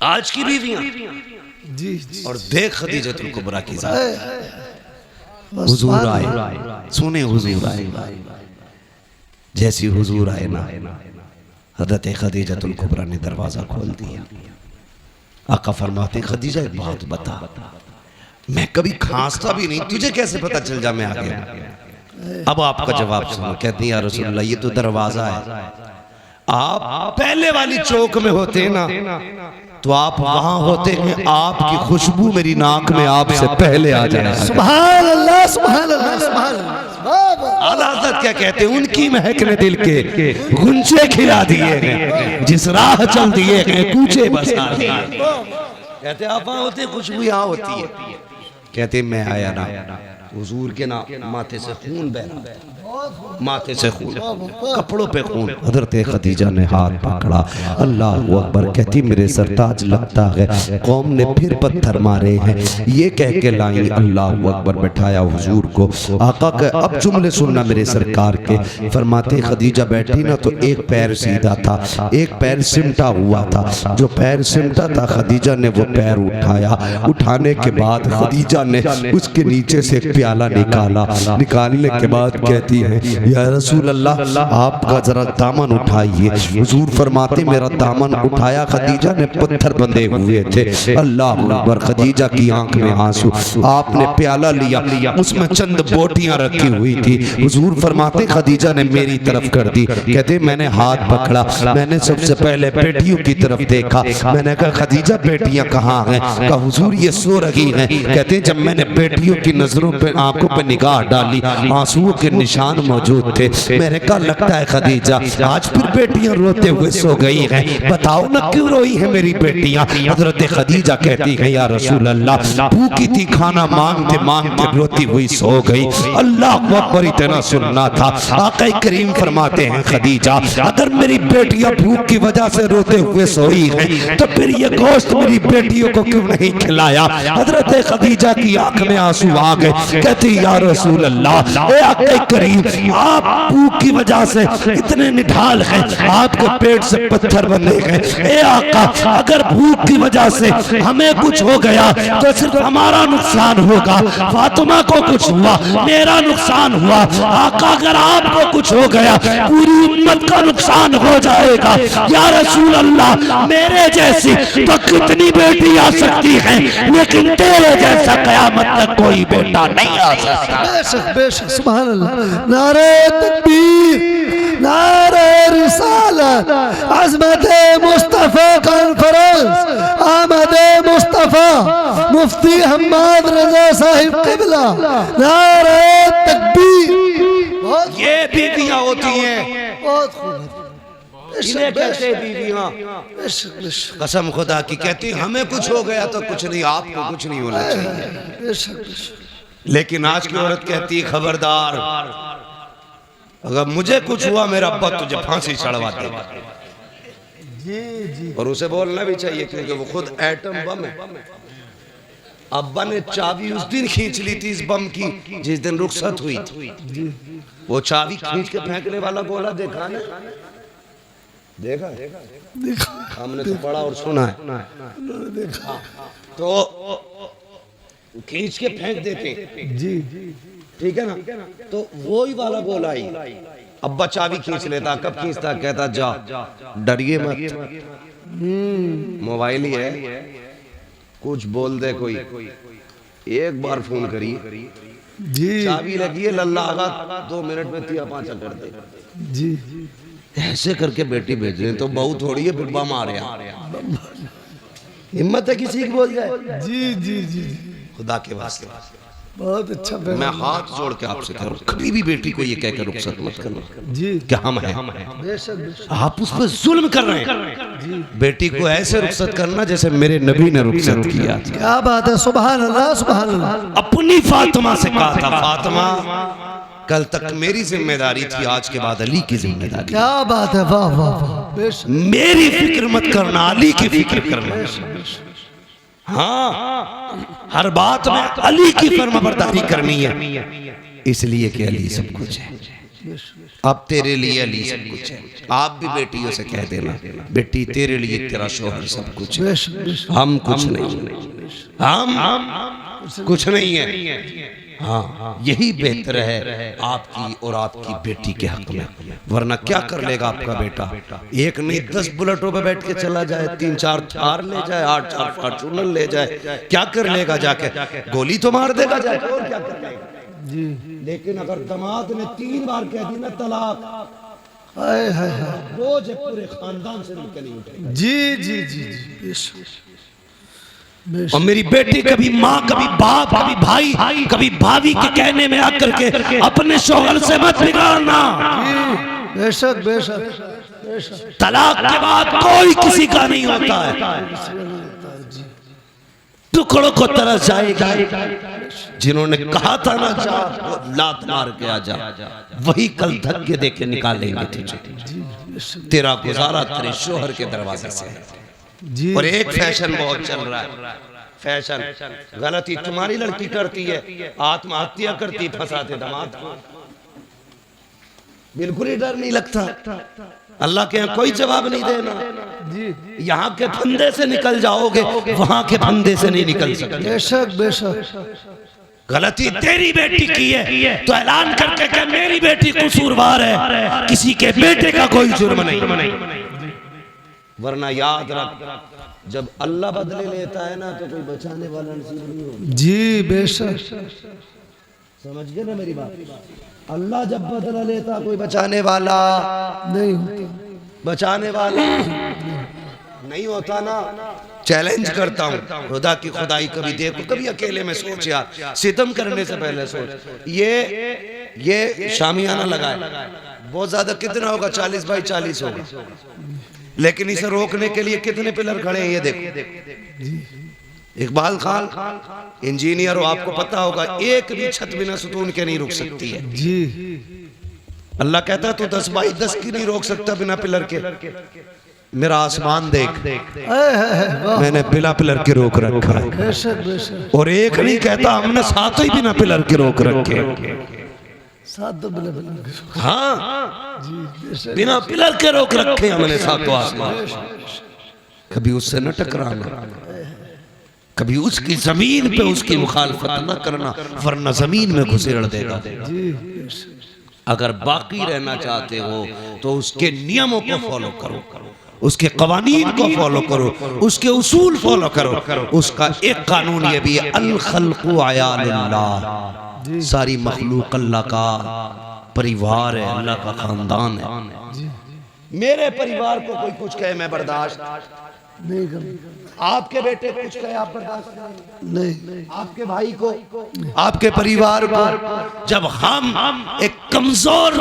आज की बीवियां। जी जी। और देख खदीजतुल कुबरा की हुजूर आए, सुने हुजूर आए, जैसी हुजूर आए ना हज़रत खदीजतुल कुबरा ने दरवाजा खोल दिया। आका फरमाते खदीजा एक बात बता, मैं कभी खांसता भी नहीं, तुझे कैसे पता चल जा मैं आ गया। अब आपका जवाब सुनो। कहती है या रसूलल्लाह ये तो दरवाजा है, आप पहले वाली चौक में होते ना तो आप वहां होते हैं, आपकी खुशबू मेरी नाक में आपसे पहले आ जाए। सुभान अल्लाह सुभान अल्लाह सुभान अल्लाह। आला हज़रत क्या कहते हैं, उनकी महक ने दिल के गुंजे खिला दिए हैं, जिस राह चल दिए हैं कूचे बसा दिए। कहते आप वहां होते, खुशबू यहाँ होती है। कहते मैं आया ना हुजूर के ना माथे से खून बह रहा, माथे से खून, कपड़ों पे खून। हज़रत खदीजा ने हाथ पकड़ा, अल्लाह अकबर। कहती मेरे सरताज लगता है कौम ने फिर पत्थर मारे हैं, ये कह के लाई अल्लाह अकबर। बैठाया हुजूर को। आका के अब जुमले सुनना मेरे सरकार के। फरमाते खदीजा बैठी ना तो एक पैर सीधा था, एक पैर सिमटा हुआ था। जो पैर सिमटा था खदीजा ने वो पैर उठाया। उठाने के बाद खदीजा ने उसके नीचे से एक प्याला निकाला। निकालने के बाद कहती है या रसूल अल्लाह आपका जरा दामन उठाइए। हुजूर फरमाते मेरा दामन उठाया, खदीजा ने पत्थर बंधे हुए थे। अल्लाह अकबर। खदीजा की आंख में आंसू। आपने प्याला लिया, उसमें चंद बोटियां रखी हुई थी। हुजूर फरमाते खदीजा ने मेरी तरफ कर दी। कहते मैंने हाथ पकड़ा, मैंने सबसे पहले बेटियों की तरफ देखा। मैंने कहा खदीजा बेटियां कहाँ हैं? कहा हुजूर ये सो रही हैं। कहते जब मैंने बेटियों की नजरों पे आंखों पे निगाह डाली, आंसुओं के निशान मौजूद थे। मैंने कहा लगता है खदीजा आज फिर बेटियां रोते हुए सो गई हैं, बताओ ना क्यों रोई है मेरी बेटियां? हजरत खदीजा कहती है या रसूल अल्लाह भूखी थी, खाना मांगते मांगते रोती हुई सो गई। अल्लाह अकबर। इतना सुनना था। आका करीम फरमाते हैं खदीजा अगर मेरी बेटियां भूख की वजह से रोते हुए सोई हैं तो फिर ये गोश्त मेरी बेटियों को क्यों नहीं खिलाया? हजरत खदीजा की आंख में आंसू आ गए। कहती या रसूल अल्लाह करीम आप भूख की वजह से इतने निढाल हैं, आपके पेट से पत्थर बंधे गए। ए आका अगर भूख की वजह से हमें कुछ हो गया तो सिर्फ हमारा नुकसान होगा, फातिमा को कुछ हुआ मेरा नुकसान हुआ। आका अगर आपको कुछ हो गया पूरी उम्मत का नुकसान हो जाएगा। या रसूल अल्लाह मेरे जैसी तो कितनी बेटी आ सकती है, लेकिन तेरे जैसा कयामत तक कोई बेटा नहीं आ सकता। बेशक बेशक सुभान अल्लाह। नारे तकबीर, नारे रिसालत, अज़मत मुस्तफ़ा कॉन्फ्रेंस, आमद मुस्तफ़ा, मुफ्ती हम्माद रज़ा साहिब क़िबला, नारे तकबीर। ये बीवियां होती हैं, बहुत खूब। इन्हें कहते हैं बीवियां। बेशक बेशक कसम खुदा की कहती हमें कुछ हो गया तो कुछ नहीं, आपको कुछ नहीं होना चाहिए। बेशक बेशक। लेकिन आज की औरत कहती है खबरदार अगर मुझे कुछ हुआ मेरा अब्बा तुझे फांसी चढ़वा देगा। जी जी। और उसे बोलना भी चाहिए क्योंकि वो खुद एटम बम है। अब्बा ने चाबी उस दिन खींच ली थी इस बम की जिस दिन रुखसत हुई थी। वो चाबी खींच के फेंकने वाला गोला देखा ना? देखा हमने तो पढ़ा और सुना है। देखा तो खींच के फेंक देते जी। ठीक है ना? तो वो ही वाला गोला ही अब्बा चाबी खींच लेता। कब खींचता? कहता जा डरिए मत, मोबाइल ही है, कुछ बोल दे कोई, एक बार फोन करिए जी। चाबी लगी है लल्ला आगा 2 मिनट में 3-5 कर दे। जी ऐसे करके बेटी भेज रहे तो बहू थोड़ी है फिर बम आ रहा। हिम्मत है किसी की बोल जाए? जी जी जी खुदा के वास्ते बहुत अच्छा मैं पैगाम। हाथ जोड़ के आपसे कह रहा हूँ, कभी भी बेटी को ये कहकर रुखसत मत करना जी कि हम हैं। बेशक बेशक आप उस पर जुल्म कर रहे हैं। बेटी को ऐसे रुखसत करना जैसे मेरे नबी ने रुखसत किया। क्या बात है, सुभान अल्लाह सुभान अल्लाह। अपनी फातिमा से कहा था, फातिमा कल तक मेरी जिम्मेदारी थी, आज के बाद अली की जिम्मेदारी। क्या बात है, वाह वाह वाह, बेशक मेरी फिक्र मत करना, अली की फिक्र करना। हाँ, हर बात में अली की फर्माबरदारी करनी है, इसलिए कि अली सब कुछ है। अब तेरे लिए अली सब कुछ है। आप भी बेटियों से कह देना, बेटी तेरे लिए तेरा शोहर सब कुछ है, बेशक बेशक। हम कुछ नहीं, हम कुछ नहीं है। हाँ, यही बेहतर है आपकी और आपकी बेटी के हक में। वरना क्या कर लेगा आपका बेटा? एक नहीं 10 बुलेटों पे बैठ के चला जाए, 3-4 थार ले जाए, 8-4 फॉर्च्यूनर ले जाए, क्या कर लेगा जाके? गोली तो मार देगा जाके, और क्या कर लेगा जी। लेकिन अगर दामाद ने 3 बार कह दी ना तलाक, हाय हाय हाय, रोज पूरे खानदान से निकली उठेगी। जी जी जी जी बेशक बेशक। और मेरी बेटी कभी माँ, कभी बाप, कभी भाई, कभी भाभी के कहने में आकर के अपने शौहर से मत बिगाड़ना। जी, बेशक बेशक बेशक। तलाक के बाद कोई किसी का नहीं होता है, टुकड़ों को तरस जाएगा। जिन्होंने कहा था ना जा, वो लात मार के आ जा, वही कल धक्के दे के निकालेंगे तुझे। तेरा गुजारा तेरे शौहर के दरवाजे से है। जी और एक फैशन बहुत चल रहा है, फैशन गलती तुम्हारी लड़की करती है, आत्महत्या करती, फंसाते दामाद को। बिल्कुल ही डर नहीं लगता। अल्लाह के यहाँ कोई जवाब नहीं देना। जी यहाँ के फंदे से निकल जाओगे, वहां के फंदे से नहीं निकल सकते। बेशक बेशक। गलती तेरी बेटी की है तो ऐलान करके कि मेरी बेटी कसूरवार है, किसी के बेटे का कोई जुर्म नहीं। वरना याद रख, जब अल्लाह बदले लेता है ना तो कोई बचाने वाला नसीब नहीं होगा। जी बेशक। समझ गए ना मेरी बात? अल्लाह जब बदला लेता कोई बचाने वाला नहीं होता, बचाने वाला नहीं होता ना। चैलेंज करता हूँ, खुदा की खुदाई कभी देखो, कभी अकेले में सोच यार, सितम करने से पहले सोच। ये शामियाना लगाए, बहुत ज्यादा कितना होगा? 40 बाई 40 होगा, लेकिन इसे रोकने के लिए कितने पिलर खड़े हैं ये देखो। इकबाल खान इंजीनियर हो, आपको पता होगा, एक भी छत बिना सुतून के नहीं रुक सकती है। जी अल्लाह कहता तू 10 बाई 10 की नहीं रोक सकता बिना पिलर के। मेरा आसमान देख, हाय हाय हाय, वाह। मैंने बिना पिलर के रोक रखा है। बेशक बेशक। और एक नहीं कहता, हमने 7 ही बिना पिलर के रोक रखे। 7 बिना बिना। हाँ, जी बेशक। बिना पिलर के रोक रखे हमने 7 आसमान। कभी उससे न टकराना, कभी उसकी जमीन पे उसकी मुखालफत न करना, वरना जमीन में घुसेड़ देगा। जी बेशक। अगर बाकी रहना चाहते हो तो उसके नियमों को फॉलो करो, उसके कवानीन को फॉलो करो, उसके उसूल फॉलो करो। उसका एक कानून ये भी है, अल खल्क़ु अयालुल्लाह, सारी मखलूक अल्लाह का परिवार है, अल्लाह का खानदान है। मेरे परिवार को कोई कुछ कहे मैं बर्दाश्त नहीं कर, आपके बेटे कुछ कहे आप बर्दाश्त नहीं, आपके भाई को, आपके परिवार को। जब हम एक कमजोर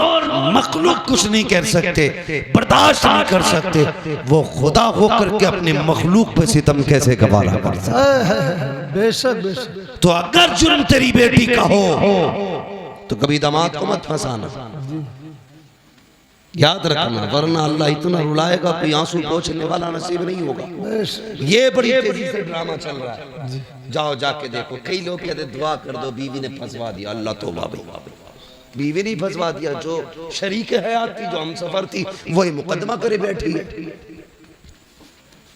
मखलूक कुछ नहीं कर सकते, बर्दाश्त नहीं कर सकते, वो खुदा होकर के अपने मखलूक पे सितम कैसे गवारा कर सकता? हाय हाय हाय, बेशक बेशक। तो अगर जुर्म तेरी बेटी का हो तो कभी दामाद को मत फंसाना, याद रखना, वरना अल्लाह इतना रुलाएगा कोई आंसू पोंछने वाला नसीब नहीं होगा। ये बड़ी तेजी से ड्रामा चल रहा है, जाओ जाके देखो। कई लोग कहते दुआ कर दो, बीवी ने फंसवा दिया। अल्लाह तौबा भाई, बीवी नहीं फंसवा दिया, जो शरीक हयात थी, जो हम सफर थी, वही मुकदमा करे बैठी है।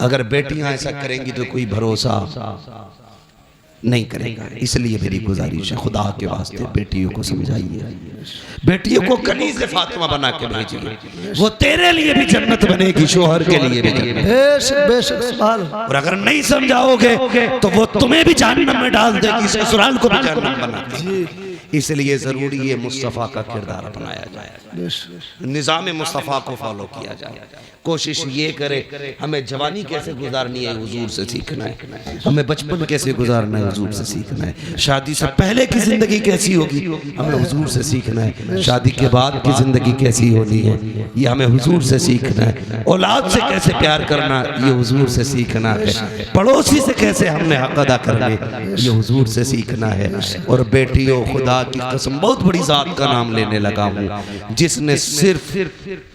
अगर बेटियां ऐसा करेंगी तो कोई भरोसा नहीं करेगा। इसलिए मेरी गुजारिश है, खुदा के वास्ते बेटियों को समझाइए, बेटियों को कनीज़ फातिमा बना के भेजिए, वो तेरे लिए भी जन्नत बनेगी, शोहर के लिए भी जन्नत। बेशक बेशक सुभान। और अगर नहीं समझाओगे तो वो तुम्हें भी जहन्नम में डाल देगी, ससुराल को भी जहन्नम बना देगी। इसलिए जरूरी है मुस्तफ़ा का किरदार अपनाया जाए, निज़ाम मुस्तफ़ा को फॉलो किया जाए। कोशिश ये करे हमें जवानी कैसे गुजारनी है हुजूर से सीखना है, हमें बचपन कैसे गुजारना है हुजूर से सीखना है, शादी से पहले की जिंदगी कैसी होगी हमें हुजूर से सीखना है, शादी के बाद की जिंदगी कैसी होनी है ये हमें हुजूर से सीखना है, औलाद से कैसे प्यार करना ये हुजूर से सीखना है, पड़ोसी से कैसे हमने हक अदा करने ये हुजूर से सीखना है। और बेटियों खुदा की कसम बहुत बड़ी जात का नाम लेने लगा हूँ जिसने सिर्फ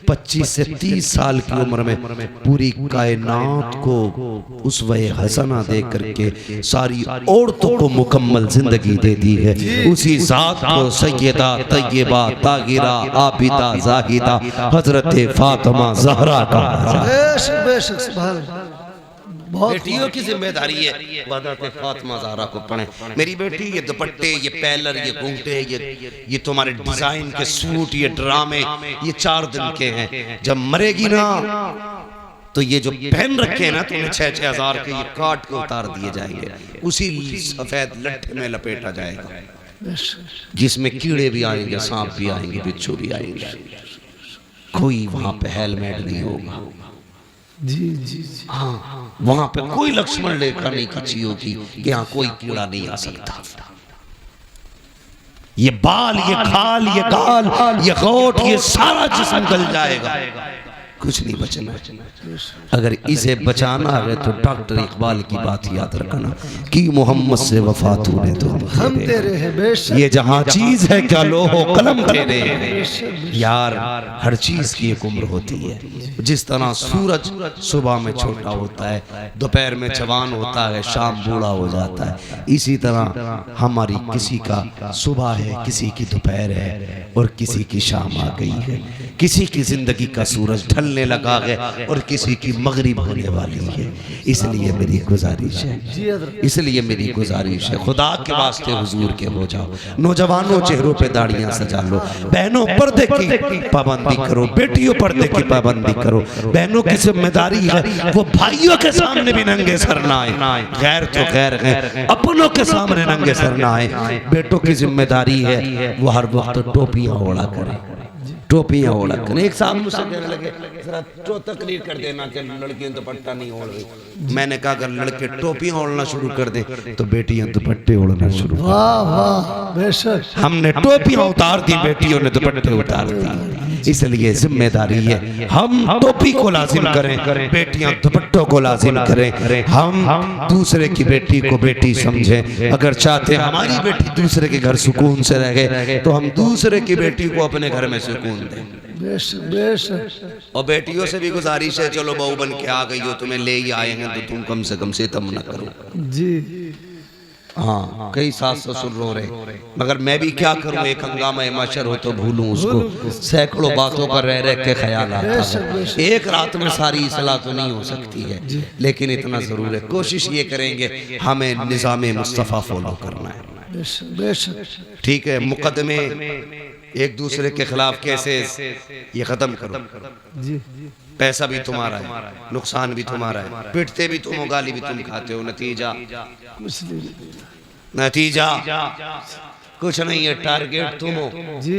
25 से 30 साल की उम्र में पूरी कायनात को उसवे हसना दे करके सारी औरतों को मुकम्मल जिंदगी दे दी है, उसी जात को सैयदा तैयबा ताहिरा आबिदा जाहिदा हजरत फातिमा ज़हरा का बेशक बेशक सुभान अल्लाह। बहुत बेटियों की जिम्मेदारी है हजरत फातिमा ज़हरा को पढ़ें। मेरी बेटी ये दुपट्टे ये पैलर ये घूंघटे ये तुम्हारे डिजाइन के सूट ये ड्रामे ये 4 दिन के हैं, जब मरेगी ना तो ये जो पहन रखे हैं ना तुम्हें 6-6 हज़ार के ये काट के उतार दिए जाएंगे, उसी सफेद लट्ठे में लपेटा जाएगा जिसमें कीड़े भी आएंगे, सांप भी आएंगे, बिच्छू भी आएंगे, कोई वहां पे हेलमेट नहीं होगा। जी जी जी हाँ वहां पे कोई लक्ष्मण रेखा नहीं खींची होगी कि यहाँ कोई कीड़ा नहीं आ सकता। ये बाल ये खाल ये गाल ये होठ ये सारा जिस्म गल जाएगा, कुछ नहीं बचना। अगर इसे बचाना है तो डॉक्टर इकबाल की बात याद रखना कि मोहम्मद से वफा तूने तो हम तेरे हैं बेशक, ये जहां चीज है क्या लोहो कलम तेरे हैं यार, हर चीज की एक उम्र होती है। जिस तरह सूरज सुबह में छोटा होता है, दोपहर में जवान होता है, शाम बूढ़ा हो जाता है, इसी तरह हमारी किसी का सुबह है, किसी की दोपहर है और किसी की शाम आ गई है, किसी की जिंदगी का सूरज ढलने लगा है और किसी की मगरिब होने वाली है। इसलिए मेरी गुजारिश है, इसलिए मेरी गुजारिश है खुदा के वास्ते हुजूर के हो जाओ। नौजवानों चेहरों पे दाढ़ियां सजा लो, बहनों पर्दे की पाबंदी करो, बेटियों पर्दे की पाबंदी करो। बहनों की जिम्मेदारी है वो भाइयों के सामने भी नंगे सर ना आए, गैर तो गैर है, अपनों के सामने नंगे सर ना आए। बेटों की जिम्मेदारी है वो हर वक्त टोपियां ओढ़ा करें, टोपियां ओढ़ा करें। एक साहब मुझसे कहने लगे जरा तो तकरीर कर देना कि लड़कियां दुपट्टा नहीं ओढ़ रही। मैंने कहा अगर लड़के टोपियां ओढ़ना शुरू कर दें तो बेटियां दुपट्टे ओढ़ना शुरू कर। वाह वाह बेशक, हमने टोपियां उतार दी, बेटियों ने दुपट्टे उतार दी। इसलिए जिम्मेदारी है हम टोपी को लाजिम करें, बेटियां दुपट्टों को लाजिम करें। हम दूसरे की बेटी को बेटी समझें। अगर चाहते हमारी बेटी दूसरे के घर सुकून से रहे तो हम दूसरे की बेटी को अपने घर में सुकून दें। बेशक बेशक। और बेटियों से भी गुजारिश है चलो बहू बन के आ गई हो, तुम्हें ले ही आए हैं तो तुम कम से कम सितम न करो। जी हाँ कई सास ससुर रो रहे, मगर मैं भी क्या करूं, एक हंगामा मशर हो तो भूलूं उसको। सैकड़ों बातों पर रह रह के ख्याल आता है, एक रात में सारी इस्लाह तो नहीं हो सकती है, लेकिन इतना जरूर है कोशिश ये करेंगे हमें निज़ाम मुस्तफ़ा फॉलो करना है। बेशक बेशक। ठीक है, मुकदमे एक दूसरे के खिलाफ कैसे ये खत्म करो। जी पैसा भी तुम्हारा है, नुकसान भी तुम्हारा है, पिटते भी तुम हो, गाली भी तुम खाते हो, नतीजा नतीजा कुछ नहीं है, टारगेट तुम हो। जी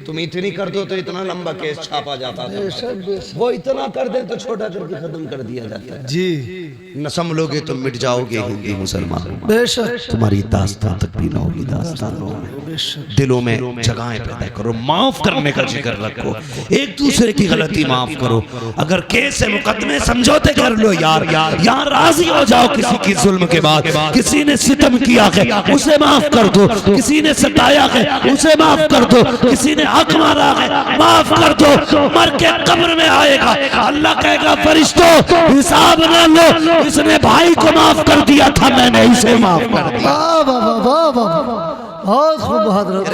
तुम इतनी कर दो तो इतना लंबा केस छापा जाता था, बेशक बेशक। वो इतना कर दे तो छोटा करके खत्म कर दिया जाता है। जी न संभलोगे तो मिट जाओगे हिंदी मुसलमानों, बेशक तुम्हारी दास्तान तक भी ना होगी दास्तानों में। बेशक। दिलों में जगहें पैदा करो, माफ करने का जिक्र रखो, एक दूसरे की गलती माफ करो। अगर केस है मुकदमे समझौते कर लो यार, यार राजी हो जाओ। किसी की जुल्म के बाद किसी ने सितम किया है उसे माफ कर दो, किसी ने सताया है उसे माफ कर दो, किसी ने हक मारा है माफ कर दो। मर के कब्र में आएगा, अल्लाह कहेगा फरिश्तों हिसाब न लो, इसने भाई को माफ कर दिया था, मैंने इसे माफ कर दिया। वाह वाह वाह वाह वाह, बहुत खूब हजरत,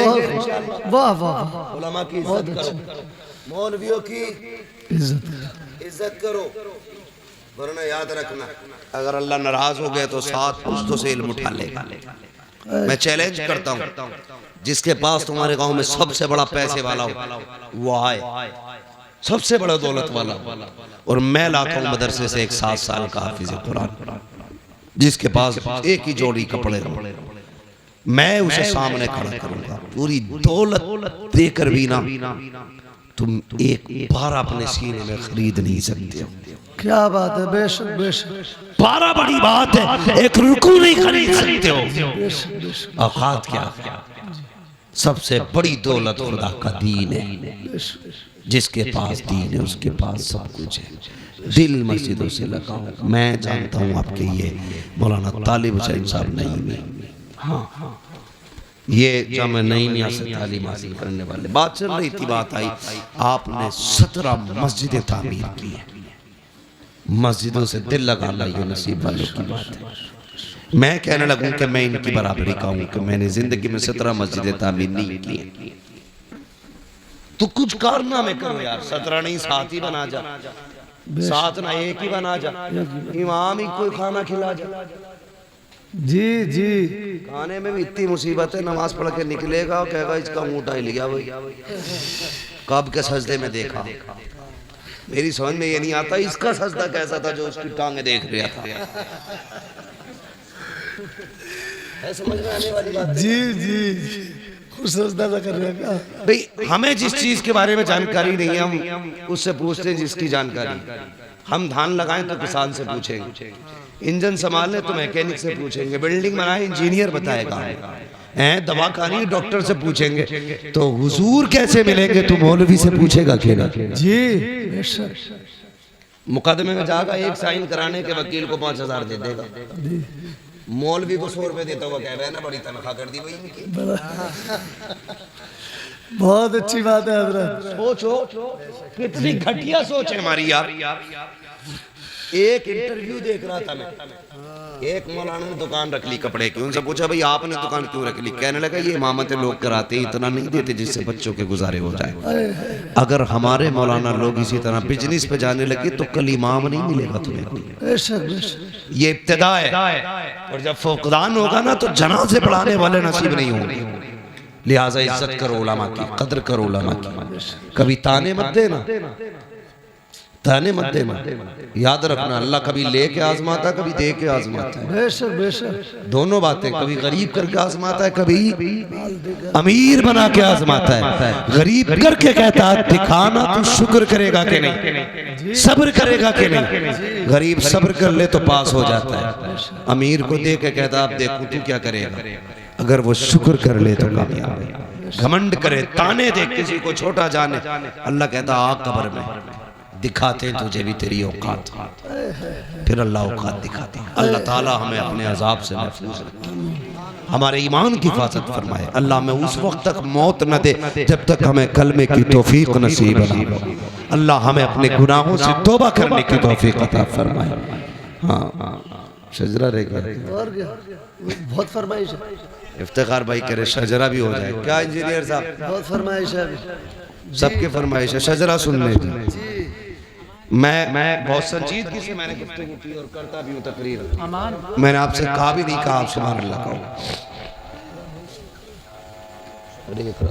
बहुत वाह वाह। उलमा की इज्जत करो, मौलवियों की इज्जत करो, वरना याद रखना अगर अल्लाह नाराज हो गए तो 7 पुश्तों से इल्म उठा लेगा। मैं चैलेंज करता हूँ जिसके पास तुम्हारे गांव में सबसे बड़ा पैसे वाला हो वो आए, सबसे बड़ा दौलत वाला, और मैं लाता हूँ मदरसे से एक 7 साल का हाफिज कुरान जिसके पास एक ही जोड़ी कपड़े हो, मैं उसे सामने खड़ा करूंगा, पूरी दौलत देकर भी ना तुम एक बार अपने सीने में खरीद नहीं सकते हो। क्या बात है, बेशक बेशक। 12 बड़ी बात है, एक रुकू नहीं खरीद सकते हो। बेशक बेशक औकात क्या? सबसे बड़ी दौलत खुदा का दीन है। बेशक। जिसके पास दीन है उसके पास सब कुछ है। दिल मस्जिदों से लगाओ। मैं जानता हूँ आपके ये मौलाना तालिब हुसैन साहब नहीं में, हाँ ये जामे नहीं से तालीम हासिल करने वाले, बात चल रही थी, बात आई आपने 17 मस्जिदें तामीर की है। मस्जिदों से दिल लगाना ये नसीब वालों की बात है। मैं कहने लगूं कि मैं इनकी बराबरी का हूं कि मैंने जिंदगी में 17 मस्जिदें तामीर नहीं की है। तो कुछ कारनामे करो यार, 17 नहीं 7 ही बना जा, 7 ना 1 ही बना जा, इमाम ही कोई खाना खिला जा। जी जी। खाने में भी इतनी मुसीबत है, नमाज पढ़ के निकलेगा और कहेगा इसका ऊँटा ही लिया भाई, कब के सजदे में देखा। मेरी समझ में ये नहीं आता इसका सजदा कैसा था जो उसकी टांगे देख रहा था। समझ में आने वाली बात। जी जी, खुद सजदा कर रहे हैं भाई। हमें जिस चीज के बारे में जानकारी नहीं है हम उससे पूछते हैं जिसकी जानकारी। हम धान लगाएं तो किसान से पूछेंगे, इंजन संभालने तो मैकेनिक से पूछेंगे, बिल्डिंग बनाए इंजीनियर बताएगा, दवा खानी डॉक्टर से पूछेंगे। तो हुजूर कैसे मिलेंगे तो मौलवी से पूछेगा अकेला। जी। मुकदमे में जाएगा, एक साइन कराने के वकील को 5000 दे देगा, मौलवी को 100 रुपए देता हुआ कह रहा है ना बड़ी तनख्वाह कर दी भाई। बहुत अच्छी बात है हजरत। सोचो कितनी घटिया सोच है हमारी यार। एक इंटरव्यू देख रहा था मैं, एक मौलाना ने दुकान रख ली कपड़े की, उनसे पूछा भाई आपने दुकान क्यों रख ली? कहने लगा ये इमामतें लोग कराते हैं, इतना नहीं देते जिससे बच्चों के गुजारे हो जाए। अगर हमारे मौलाना लोग इसी तरह बिजनेस पे जाने लगे तो कल इमाम नहीं मिलेगा तुम्हें कोई। ये इब्तिदा है, और जब फौकदान होगा ना तो जनाजे पढ़ाने वाले नसीब नहीं होंगे। लिहाजा इज्जत करो उलमा की, कदर करो उलमा की। कभी ताने मत देना, ताने मत देना। याद रखना अल्लाह कभी लेके आजमाता, कभी दे के आजमाता है। बेशक बेशक, दोनों बातें, कभी गरीब करके आजमाता है, कभी अमीर बना के आजमाता है। गरीब करके कहता है दिखाना तू शुक्र करेगा कि नहीं, सब्र करेगा कि नहीं। गरीब सब्र कर ले तो पास हो जाता है। अमीर को दे के कहता अब देखो तू क्या करेगा, अगर वो शुक्र कर ले तो कामयाब है। घमंड करे, ताने दे, किसी को छोटा जाने, अल्लाह कहता आ कब्र में दिखाते हैं तुझे भी तेरी औकात, फिर अल्लाह औकात दिखाते हैं। अल्लाह ताला हमें अपने अजाब से महफूज रखे, हमारे ईमान की हिफाजत फरमाए। अल्लाह हमें उस वक्त तक मौत न दे जब तक हमें कलमे की तौफीक नसीब न हो। अल्लाह हमें अपने गुनाहों से तौबा करने की तौफीक अता फरमाए। हाँ शजरा रह गया और क्या, बहुत फरमाइश है। इफ्तिखार भाई कह रहे शजरा भी हो जाए क्या इंजीनियर साहब? बहुत फरमाइश है, सबके फरमाइश है, शजरा सुनने की। मैं बहुत संजीदगी से मैंने गुफ्तगू की और करता भी हूँ तकरीर। मैंने आपसे कहा भी नहीं कहा आप सुभान अल्लाह कहो।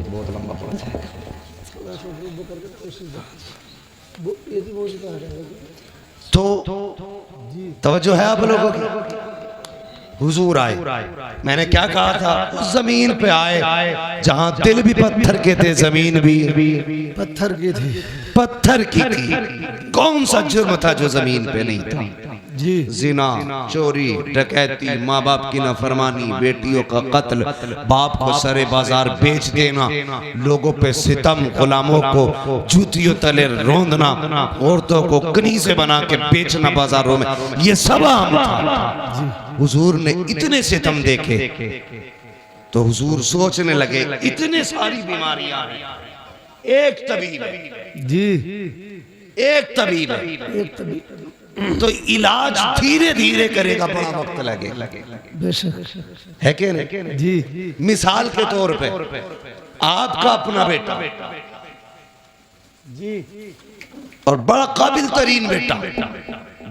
बहुत लंबा पड़ता है। तो तवज्जो है आप लोगों की? हुजूर आए, मैंने क्या कहा था, उस जमीन पे आए जहां दिल भी पत्थर के थे, जमीन भी पत्थर की थी, पत्थर की थी। कौन सा जुर्म था जो जमीन पे नहीं था? जी। जिना, चोरी, डकैती, माँ बाप की नाफरमानी, बेटियों का कत्ल, बाप को सरे बाजार बेच देना, लोगों पे सितम, गुलामों को जूतियों तले रोंदना, औरतों को कनीज़े बना के बेचना बाजारों में, ये सब आम था। हुजूर ने इतने सितम देखे तो हुजूर सोचने लगे इतने सारी बीमारियां हैं, एक तबीब है जी, एक तबीब है, एक तबीब तो इलाज धीरे धीरे करेगा, बड़ा वक्त लगेगा। बेशक है कि नहीं? जी। मिसाल के तौर पे आपका अपना बेटा जी और बड़ा काबिल तरीन बेटा,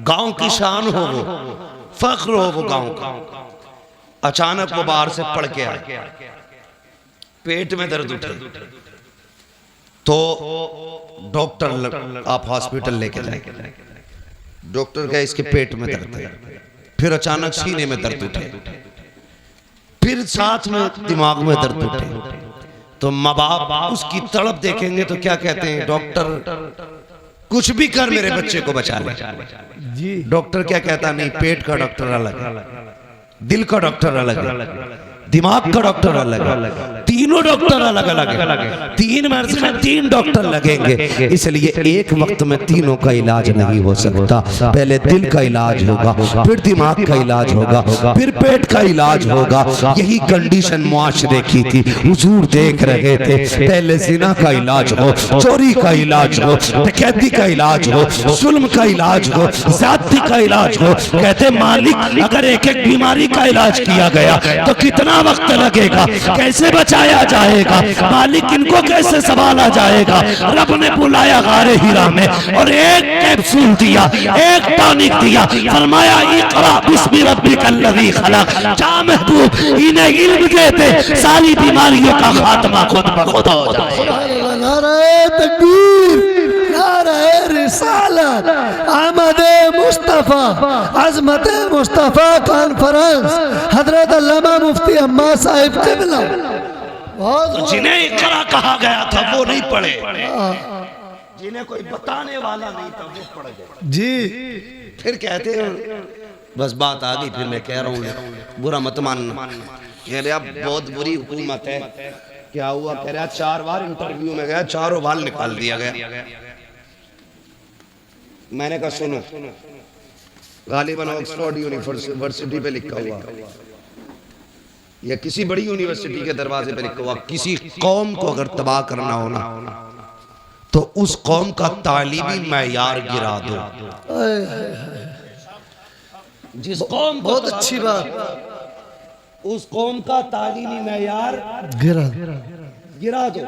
गांव की शान हो वो, फख्र हो वो गांव का, अचानक वो बाहर से पढ़ के आए, पेट में दर्द उठे तो डॉक्टर आप हॉस्पिटल लेके जाए। डॉक्टर कहे इसके पेट में दर्द है, फिर अचानक सीने में दर्द उठे, फिर साथ में दिमाग में दर्द उठे, तो माँ बाप उसकी तड़प देखेंगे तो क्या कहते हैं, डॉक्टर कुछ भी कर मेरे बच्चे को बचा ले। जी डॉक्टर क्या कहता, नहीं पेट का डॉक्टर अलग है, दिल का डॉक्टर अलग है, दिमाग का डॉक्टर अलग है, तीनों डॉक्टर अलग अलग है। 3 महीने में 3 डॉक्टर लगेंगे, इसलिए एक वक्त में तीनों का इलाज नहीं हो सकता। पहले दिल का इलाज होगा, फिर दिमाग का इलाज होगा, फिर पेट का इलाज होगा। यही कंडीशन मुआशरे की थी। हुजूर देख रहे थे, पहले जिना का इलाज हो, चोरी का इलाज हो, डकैती का इलाज हो, जुल्म का इलाज हो, ज़्यादती का इलाज हो। कहते मालिक अगर एक एक बीमारी का इलाज किया गया तो कितना वक्त लगेगा, कैसे बचाया जाएगा, मालिक इनको कैसे संभाला जाएगा। रब ने बुलाया गारे हिरा में और एक कैप्सूल दिया, एक टॉनिक दिया, फरमाया इक़रा बिस्मि रब्बिकल लज़ी खलक़। जा महबूब इन्हें इल्म देते, सारी बीमारियों का खात्मा खुद ब खुद हो जाए। नारे तकबीर, नारे रिसालत, अहमद मुस्तफा, अजमत मुस्तफा कॉन्फ्रेंस, हजरत अल्लामा मुफ्ती अम्मा साहिब क़िबला। तो जिन्हें इक़रा कहा गया था वो नहीं पढ़े, जिन्हें कोई बताने वाला नहीं था वो पढ़ गए। जी फिर कहते हैं बस बात आ गई, फिर मैं कह रहा हूँ बुरा मत मानना। कह रहे अब बहुत बुरी हुकूमत है। क्या हुआ? कह रहा 4 बार इंटरव्यू में गया, 4 बार निकाल दिया गया। मैंने कहा सुनो, गालिबन ऑक्सफोर्ड यूनिवर्सिटी पे लिखा हुआ या किसी बड़ी यूनिवर्सिटी के दरवाजे पे लिखा हुआ, किसी कौम को अगर तबाह करना हो ना तो उस कौम का तालीमी मैयार गिरा दो। जिस कौम, बहुत अच्छी बात, उस कौम का तालीमी मैयार गिरा दो।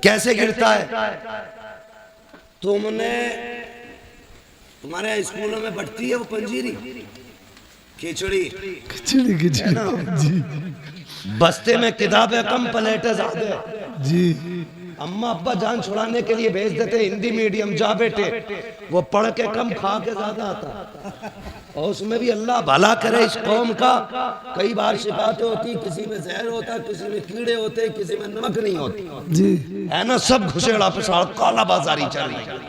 कैसे गिरता है? तुम्हारे स्कूलों में बढ़ती है वो पंजीरी, खिचड़ी खिचड़ी जी बस्ते में किताबें कम, प्लेटें ज्यादा जी। अम्मा अब्बा जान छुड़ाने के लिए भेज देते हिंदी मीडियम, जा बेटे, वो पढ़ के कम खा के ज्यादा आता। और उसमें भी अल्लाह भला करे इस कौम का, कई बार शिकायतें होती, किसी में जहर होता, किसी में कीड़े होते, किसी में नमक नहीं होती जी, है ना। सब घुसेड़ा पिसाड़ काला बाजारी चल रही है।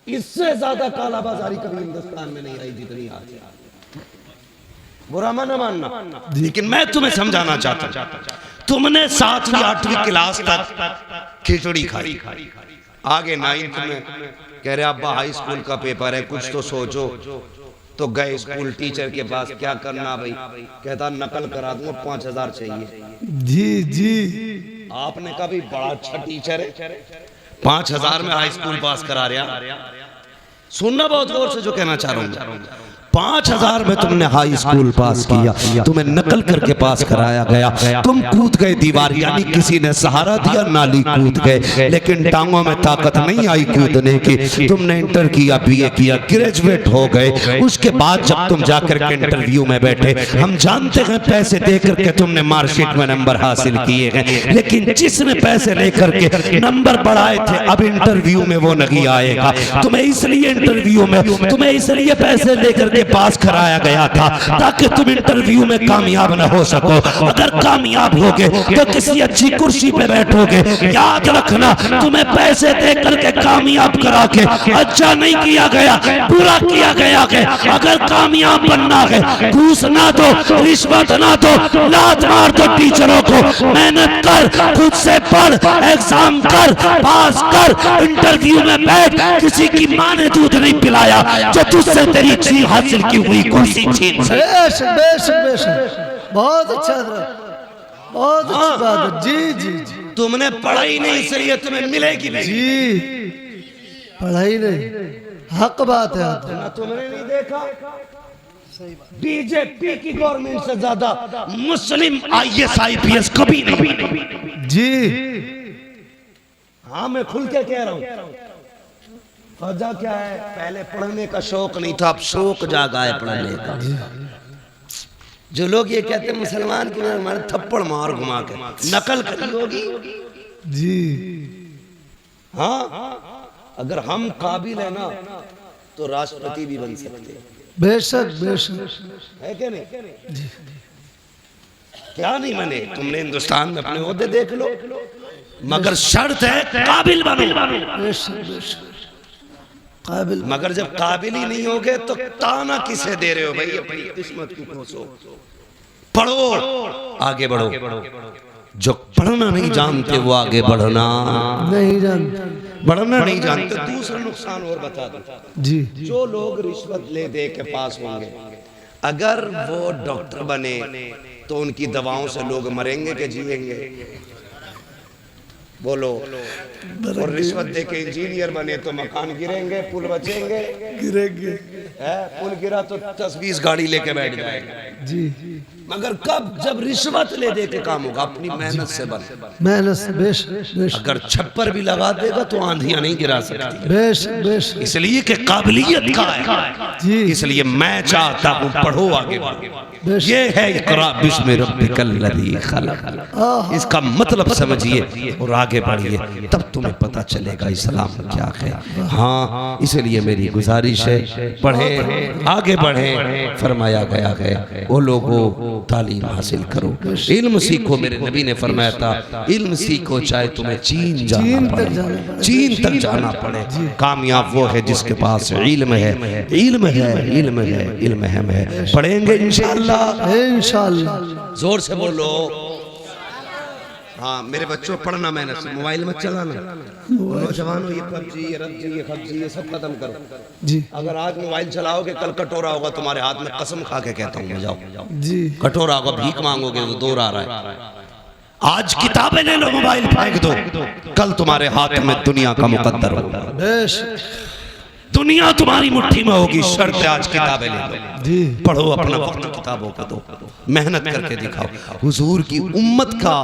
इससे ज्यादा काला बाजारी कभी हिंदुस्तान में नहीं आई जितनी आज। बुरा मत मानना, लेकिन मैं तुम्हें समझाना चाहता हूं, तुमने 7वीं 8वीं क्लास तक खिचड़ी खाई, आगे 9th में कह रहे अब्बा हाई स्कूल का पेपर है, कुछ तो सोचो। तो गए स्कूल टीचर के पास, क्या करना भाई? कहता नकल करा दूंगा, 5000 चाहिए। जी जी। आपने कहा भी बड़ा अच्छा टीचर है, 5000 में हाई स्कूल पास करा रहा। सुनना बहुत गौर से जो कहना चाह रहा हूँ, 5000 में तुमने हाई स्कूल पास किया, तुम्हें नकल करके पास कराया गया, तुम कूद गए दीवार, यानी किसी ने सहारा दिया, नाली कूद गए, लेकिन टांगों में ताकत नहीं आई कूदने की। तुमने इंटर किया, बीए किया, ग्रेजुएट हो गए। उसके बाद जब तुम जाकर के इंटरव्यू में बैठे, हम जानते हैं पैसे दे करके तुमने मार्कशीट में नंबर हासिल किए हैं, लेकिन जिसने पैसे लेकर के नंबर बढ़ाए थे अब इंटरव्यू में वो नहीं आएगा। तुम्हें इसलिए इंटरव्यू में, तुम्हें इसलिए पैसे लेकर पास कराया गया था ताकि तुम इंटरव्यू में कामयाब न हो सको। अगर कामयाब होगे तो किसी अच्छी कुर्सी पे बैठोगे। याद रखना, तुम्हें पैसे दे करके कामयाब करा के अच्छा नहीं किया गया, पूरा किया गया है। अगर कामयाब बनना है, घूस ना दो, रिश्वत ना दो, लात मार दो टीचरों को, मेहनत कर, खुद से पढ़, एग्जाम कर, पास कर, इंटरव्यू में बैठ। किसी की माँ ने दूध नहीं पिलाया जो तुझसे तेरी चीज हासिल की हुई कुर्सी छीन। बेशक बेशक बेशक, बहुत अच्छा, बहुत अच्छी बात है। जी जी जी। तुमने पढ़ाई नहीं, इसलिए तुम्हें मिलेगी नहीं। जी पढ़ाई नहीं, हक बात है। तुमने नहीं देखा बीजेपी की गवर्नमेंट से ज्यादा मुस्लिम IAS IPS कभी नहीं। जी हाँ, मैं खुल के कह रहा हूँ। वजह क्या है? पहले पढ़ने का शौक नहीं था, अब शौक जागा है पढ़ने का। जो लोग ये कहते हैं मुसलमान की हमारे थप्पड़ मार घुमा के नकल करी होगी। जी हाँ, अगर हम काबिल है ना तो राष्ट्रपति भी बन सकते हैं। बेशक बेशक, है क्या नहीं? क्या नहीं बने? तुमने हिंदुस्तान में अपने ओहदे देख लो, मगर शर्त है काबिल बनो। बेशक बेशक काबिल। मगर जब काबिल ही नहीं होगे तो ताना किसे दे रहे हो भाई? अपनी किस्मत को कोसो, पढ़ो, आगे बढ़ो। जो पढ़ना नहीं जानते वो आगे बढ़ना नहीं जानते, बढ़ना नहीं जानते। दूसरा नुकसान और बता दो जी। जो लोग रिश्वत ले दे के पास होंगे, अगर वो डॉक्टर बने तो उनकी दवाओं से लोग मरेंगे कि जिएंगे? बोलो। और रिश्वत दे के इंजीनियर बने तो मकान गिरेंगे, पुल बचेंगे? गिरेंगे पुल गिरा तो 10-20 गाड़ी लेके बैठ जाएंगे जी। मगर कब? जब रिश्वत ले दे के काम होगा। अपनी मेहनत से बने। मेहनत से बेशक बेशक। अगर छप्पर भी लगा देगा तो आंधियां नहीं गिरा सकती, बेशक बेशक। इसलिए कि काबिलियत का है। जी। इसलिए मैं चाहता हूँ पढ़ो, आगे बढ़ो। ये है इक़रा बिस्मि रब्बिकल लज़ी खलक़। इसका मतलब समझिए और आगे बढ़िए, तब तुम्हें पता चलेगा इस्लाम क्या है। हाँ, इसलिए मेरी गुजारिश है पढ़े, आगे बढ़े। फरमाया गया है वो लोगों तालीम हासिल करो, इल्म सीखो। मेरे नबी ने फरमाया था इल्म सीखो चाहे तुम्हें चीन जाना पड़े, चीन तक जाना पड़े। कामयाब वो है जिसके पास इल्म है, इल्म है, इल्म है, इल्म है। पढ़ेंगे इंशाअल्लाह, इंशाअल्लाह। जोर से बोलो। हाँ मेरे बच्चों, पढ़ना मेहनत से, मोबाइल मत चलाना। नौजवानों ये पबजी, ये रब्जी, ये खबजी, ये सब खत्म करो जी। अगर आज मोबाइल चलाओगे कल कटोरा होगा तुम्हारे हाथ में, कसम खा के कहता हूँ मैं। जाओ जी। कटोरा होगा, भीख मांगोगे तो दूर आ रहा है। आज किताबें ले लो, मोबाइल फेंक दो, कल तुम्हारे हाथ में दुनिया का मुकद्दर होगा। बेशक दुनिया तुम्हारी मुट्ठी में होगी। शर्त है आज किताबें ले लो, जी। पढ़ो, अपना वक्त किताबों को दो, मेहनत करके दिखाओ। हुजूर की उम्मत का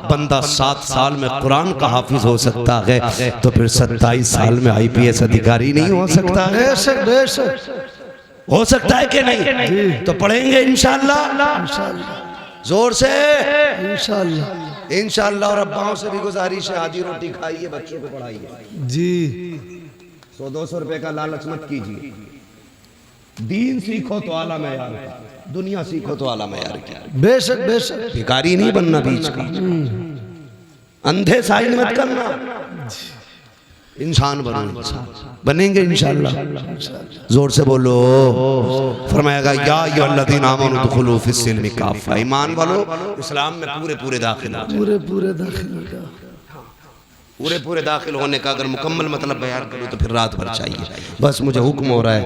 बंदा 7 साल में कुरान का हाफिज हो सकता है, तो फिर 27 साल में IPS अधिकारी नहीं हो सकता है? बेशक बेशक। हो सकता है कि नहीं? तो पढ़ेंगे इंशाअल्लाह, इंशाअल्लाह जोर से इंशाअल्लाह इंशाअल्लाह। और अब्बाओं से भी गुजारिश है, आधी रोटी खाइए, बच्चों को पढ़ाइए। जी। 100-200 रुपए का लालच मत कीजिए। दीन सीखो तो आला मयार का, दुनिया सीखो तो आला मयार का। बेशक बेशक। भिखारी नहीं बनना बीच का, अंधे साइन मत करना। इंसान बनो, इंसान बनेंगे इंशाअल्लाह। जोर से बोलो। फरमाएगा या अय्युहल्लज़ीना आमनू दुखुलू फिस्सिल्मि काफ़ा। ईमान वालो, इस्लाम में पूरे पूरे दाखिल हो, पूरे पूरे दाखिल हो जाओ। पूरे पूरे दाखिल होने का अगर मुकम्मल मतलब बयान करूँ तो फिर रात भर चाहिए। बस मुझे हुक्म हो रहा है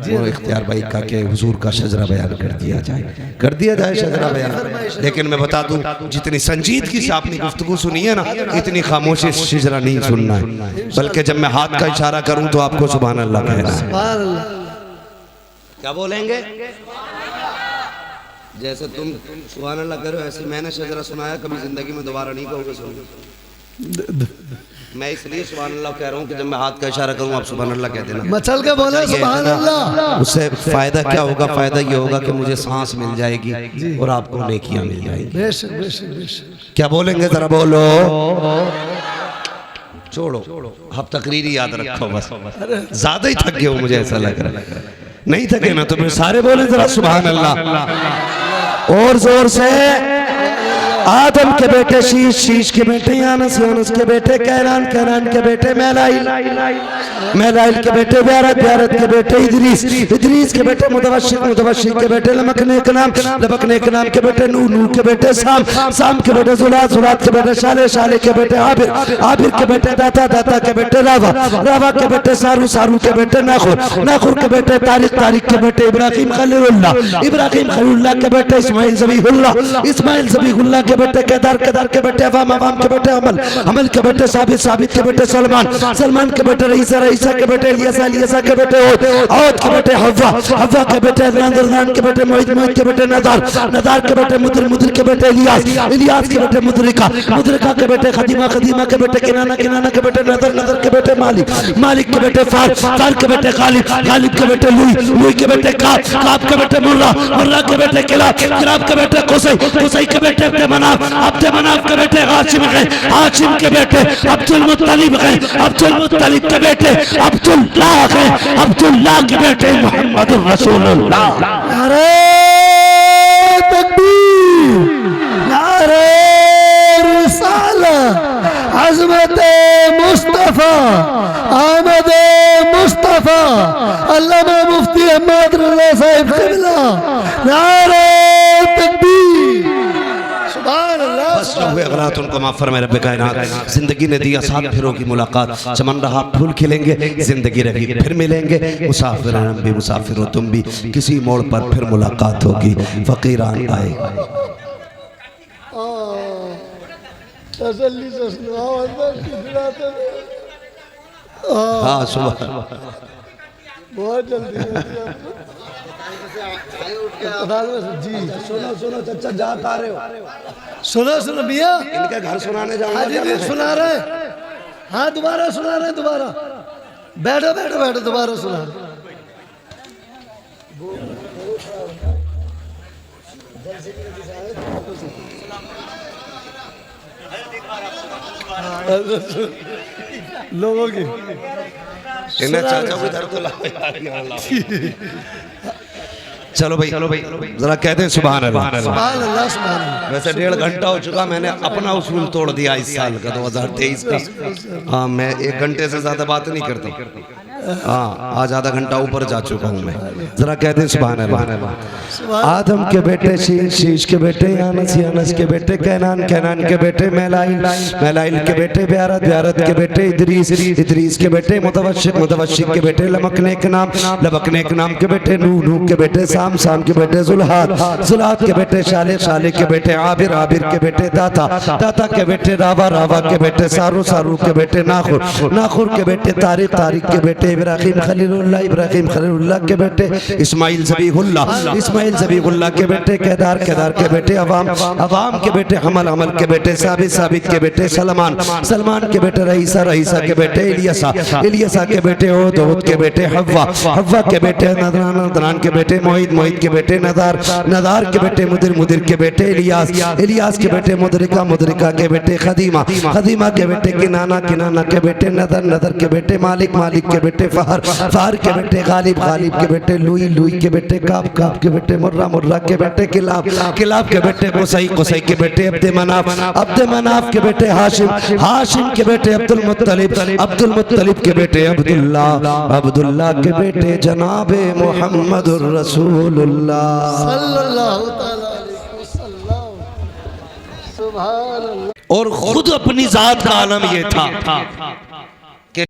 वो इख्तियार भाई का कि हुजूर का शजरा बयान कर दिया जाए, कर दिया जाए शजरा बयान। लेकिन मैं बता दूं, जितनी संजीदगी से आपने गुफ्तगू सुनी है ना, इतनी खामोशी से शजरा नहीं सुनना है, बल्कि जब मैं हाथ का इशारा करूँ तो आपको सुभान अल्लाह कहना है। सुभान अल्लाह। क्या बोलेंगे? जैसे तुम सुभान अल्लाह करो, ऐसे मैंने शजरा सुनाया, कभी जिंदगी में दोबारा नहीं कहोगे सुनो। मैं इसलिए सुभान अल्लाह कह रहा हूँ कि जब मैं हाथ का इशारा करूँ आप सुभान अल्लाह कह देना, मचल के बोले सुभान अल्लाह। उससे फायदा क्या होगा? फायदा ये होगा कि मुझे सांस मिल जाएगी और आपको नेकियां मिल जाएगी। बेशक बेशक बेशक। क्या बोलेंगे जरा बोलो। छोड़ो, आप तकरीरी याद रखो बस। ज्यादा ही थक गए हो मुझे ऐसा लग रहा है। नहीं थके ना तो फिर सारे बोले जरा सुभान अल्लाह और जोर से। आदम के बेटे शीश, शीश के बेटे यानस, यानस के बेटे कैरान, कैरान के बेटे मैलाइल, मैलाइल के बेटे ब्यारत, ब्यारत के बेटे इदरीस, इदरीस के बेटे मुतवशिर, मुतवशिर के बेटे लमकने के नाम, लमकने के नाम के बेटे नूह, नूह के बेटे साम, साम के बेटे जुलात, जुलात के बेटे शाले, शाले के बेटे आबिर, आबिर के बेटे दाता, दाता के बेटे रावा, रावा के बेटे सारू, सारू के बेटे नाखुर, नाखुर के बेटे तारिक, तारिक के बेटे इब्राहिम खलीलुल्लाह, इब्राहिम खलीलुल्लाह के बेटे इस्माइल ज़बीहुल्लाह, इस्माइल ज़बीहुल्लाह के बेटे केदार, केदार के बेटे अवाम, अवाम के बेटे अमल, अमल के बेटे साबित, साबित के बेटे सलमान, सलमान के बेटे रईसा, रईसा के बेटे इलियासा, इलियासा के बेटे औद, औद के बेटे हव्वा, हव्वा के बेटे अदनान, अदनान के बेटे मोहित, मोहित के बेटे नदार, नदार के बेटे मुद्र, मुद्र के बेटे इलियास, इलियास के बेटे मुद्रिका, मुद्रिका के बेटे खदीमा, खदीमा के बेटे किनाना, किनाना के बेटे नदर, नदर के बेटे मालिक, मालिक के बेटे फार, फार के बेटे गालिब, गालिब के बेटे लुई, लुई के बेटे काब, काब के बेटे मुर्रा, मुर्रा के बेटे किलाब, किलाब के बेटे कुसै, कुसै के बेटे अब्दुमनाफ, अब्दुमनाफ के बेटे हाशिम है, हाशिम के बेटे अब्दुल मुत्तलिब है, अब्दुल मुत्तलिब के बेटे अब्दुल्लाह है, अब्दुल्लाह के बेटे मोहम्मद रसूलुल्लाह। नारे तकबीर, नारे रिसालत, अजमत मुस्तफ़ा आमद मुस्तफ़ा अल्लामा मुफ्ती अहमद रज़ा साहिब क़िबला नारे तकबीर सुभान अल्लाह। बस जो हुए गलत उनको माफ फरमाए रब्बे कायनात। जिंदगी ने दिया सात फिरों की मुलाकात, चमन रहा फूल खिलेंगे, जिंदगी रही फिर मिलेंगे, मुसाफिर हम भी मुसाफिर हो तुम भी, किसी मोड़ पर फिर मुलाकात होगी, फकीरान आए। तसल्ली से सुनाओ अंदर खिलाते हाँ सुबह बहुत जल्दी जी। सुनो सुनो चाचा जात आ रहे हो, सुनो सुनो मियाँ इनके घर सुनाने जाऊंगा। हाँ जी जी सुना रहे, हाँ दोबारा सुना रहे, दोबारा बैठो बैठो बैठो, दोबारा सुना रहे। लोगों की इन्हें चाचा को इधर तो लाओ यार। चलो भाई जरा कहते हैं सुभान अल्लाह। सुभान अल्लाह सुभान अल्लाह। वैसे 1.5 घंटा हो चुका, मैंने अपना उसूल तोड़ दिया इस साल का 2023 का। हाँ मैं 1 घंटे से ज्यादा बात नहीं करता। हाँ आज आधा घंटा ऊपर जा चुका हूँ मैं। जरा कहते हैं सुभान अल्लाह। आदम के बेटे शीश, शीश के बेटे यानस, यानस के बेटे कैनान, कैनान के बेटे मैलाइल, मैलाइल के बेटे ब्यारत, ब्यारत के बेटे इदरीस, इदरीस के बेटे मुतवश्शिक, मुतवश्शिक के बेटे लमकने के नाम, लमकने के नाम के बेटे नूह, नूह के बेटे शाम, शाम के बेटे जुल्हाद, जुल्हाद के बेटे शाले, शाले के बेटे आबिर, आबिर के बेटे दाता, दाता के बेटे रावा, रावा के बेटे सारू, सारू के बेटे नाखुर, नाखुर के बेटे तारिक, तारिक के बेटे इब्राहिम खलीलुल्लाह, इब्राहिम खलीलुल्लाह के बेटे इस्माइल ज़बीहुल्लाह, इस्माइल ज़बीहुल्लाह के बेटे केदार, केदार के बेटे अवाम, अवाम के बेटे हमल, हमल के बेटे साबित, साबित के बेटे सलमान, सलमान के बेटे रईसा, रईसा के बेटे इलियसा, इलियसा के बेटे ओद, ओद के बेटे हव्वा, हव्वा के बेटे नदरान, नदरान के बेटे मोहित, मोहित के बेटे नदार, नदार के बेटे मुदिर, मुदिर के बेटे इलियास, इलियास के बेटे मुदरिका, मुदरिका के बेटे खदीमा, खदीमा के बेटे किनाना, किनाना के बेटे नदर, नदर के बेटे मालिक, मालिक के बेटे फहर, फहर के बेटे गालिब, गालिब के बेटे लुई, लुई के बेटे काब, काब के बेटे मुर्रा, मुर्रा के बेटे किलाब, किलाब के बेटे कुसई, कुसई के बेटे अब्दे मनाफ, अब्दे मनाफ के बेटे हाशिम, हाशिम के बेटे अब्दुल मुत्तलिब, अब्दुल मुत्तलिब के बेटे अब्दुल्ला, अब्दुल्ला के बेटे जनाबे मुहम्मदुर रसूलुल्लाह सल्लल्लाहु तआला अलैहि वसल्लम। सुभान अल्लाह। और खुद अपनी जात का आलम ये था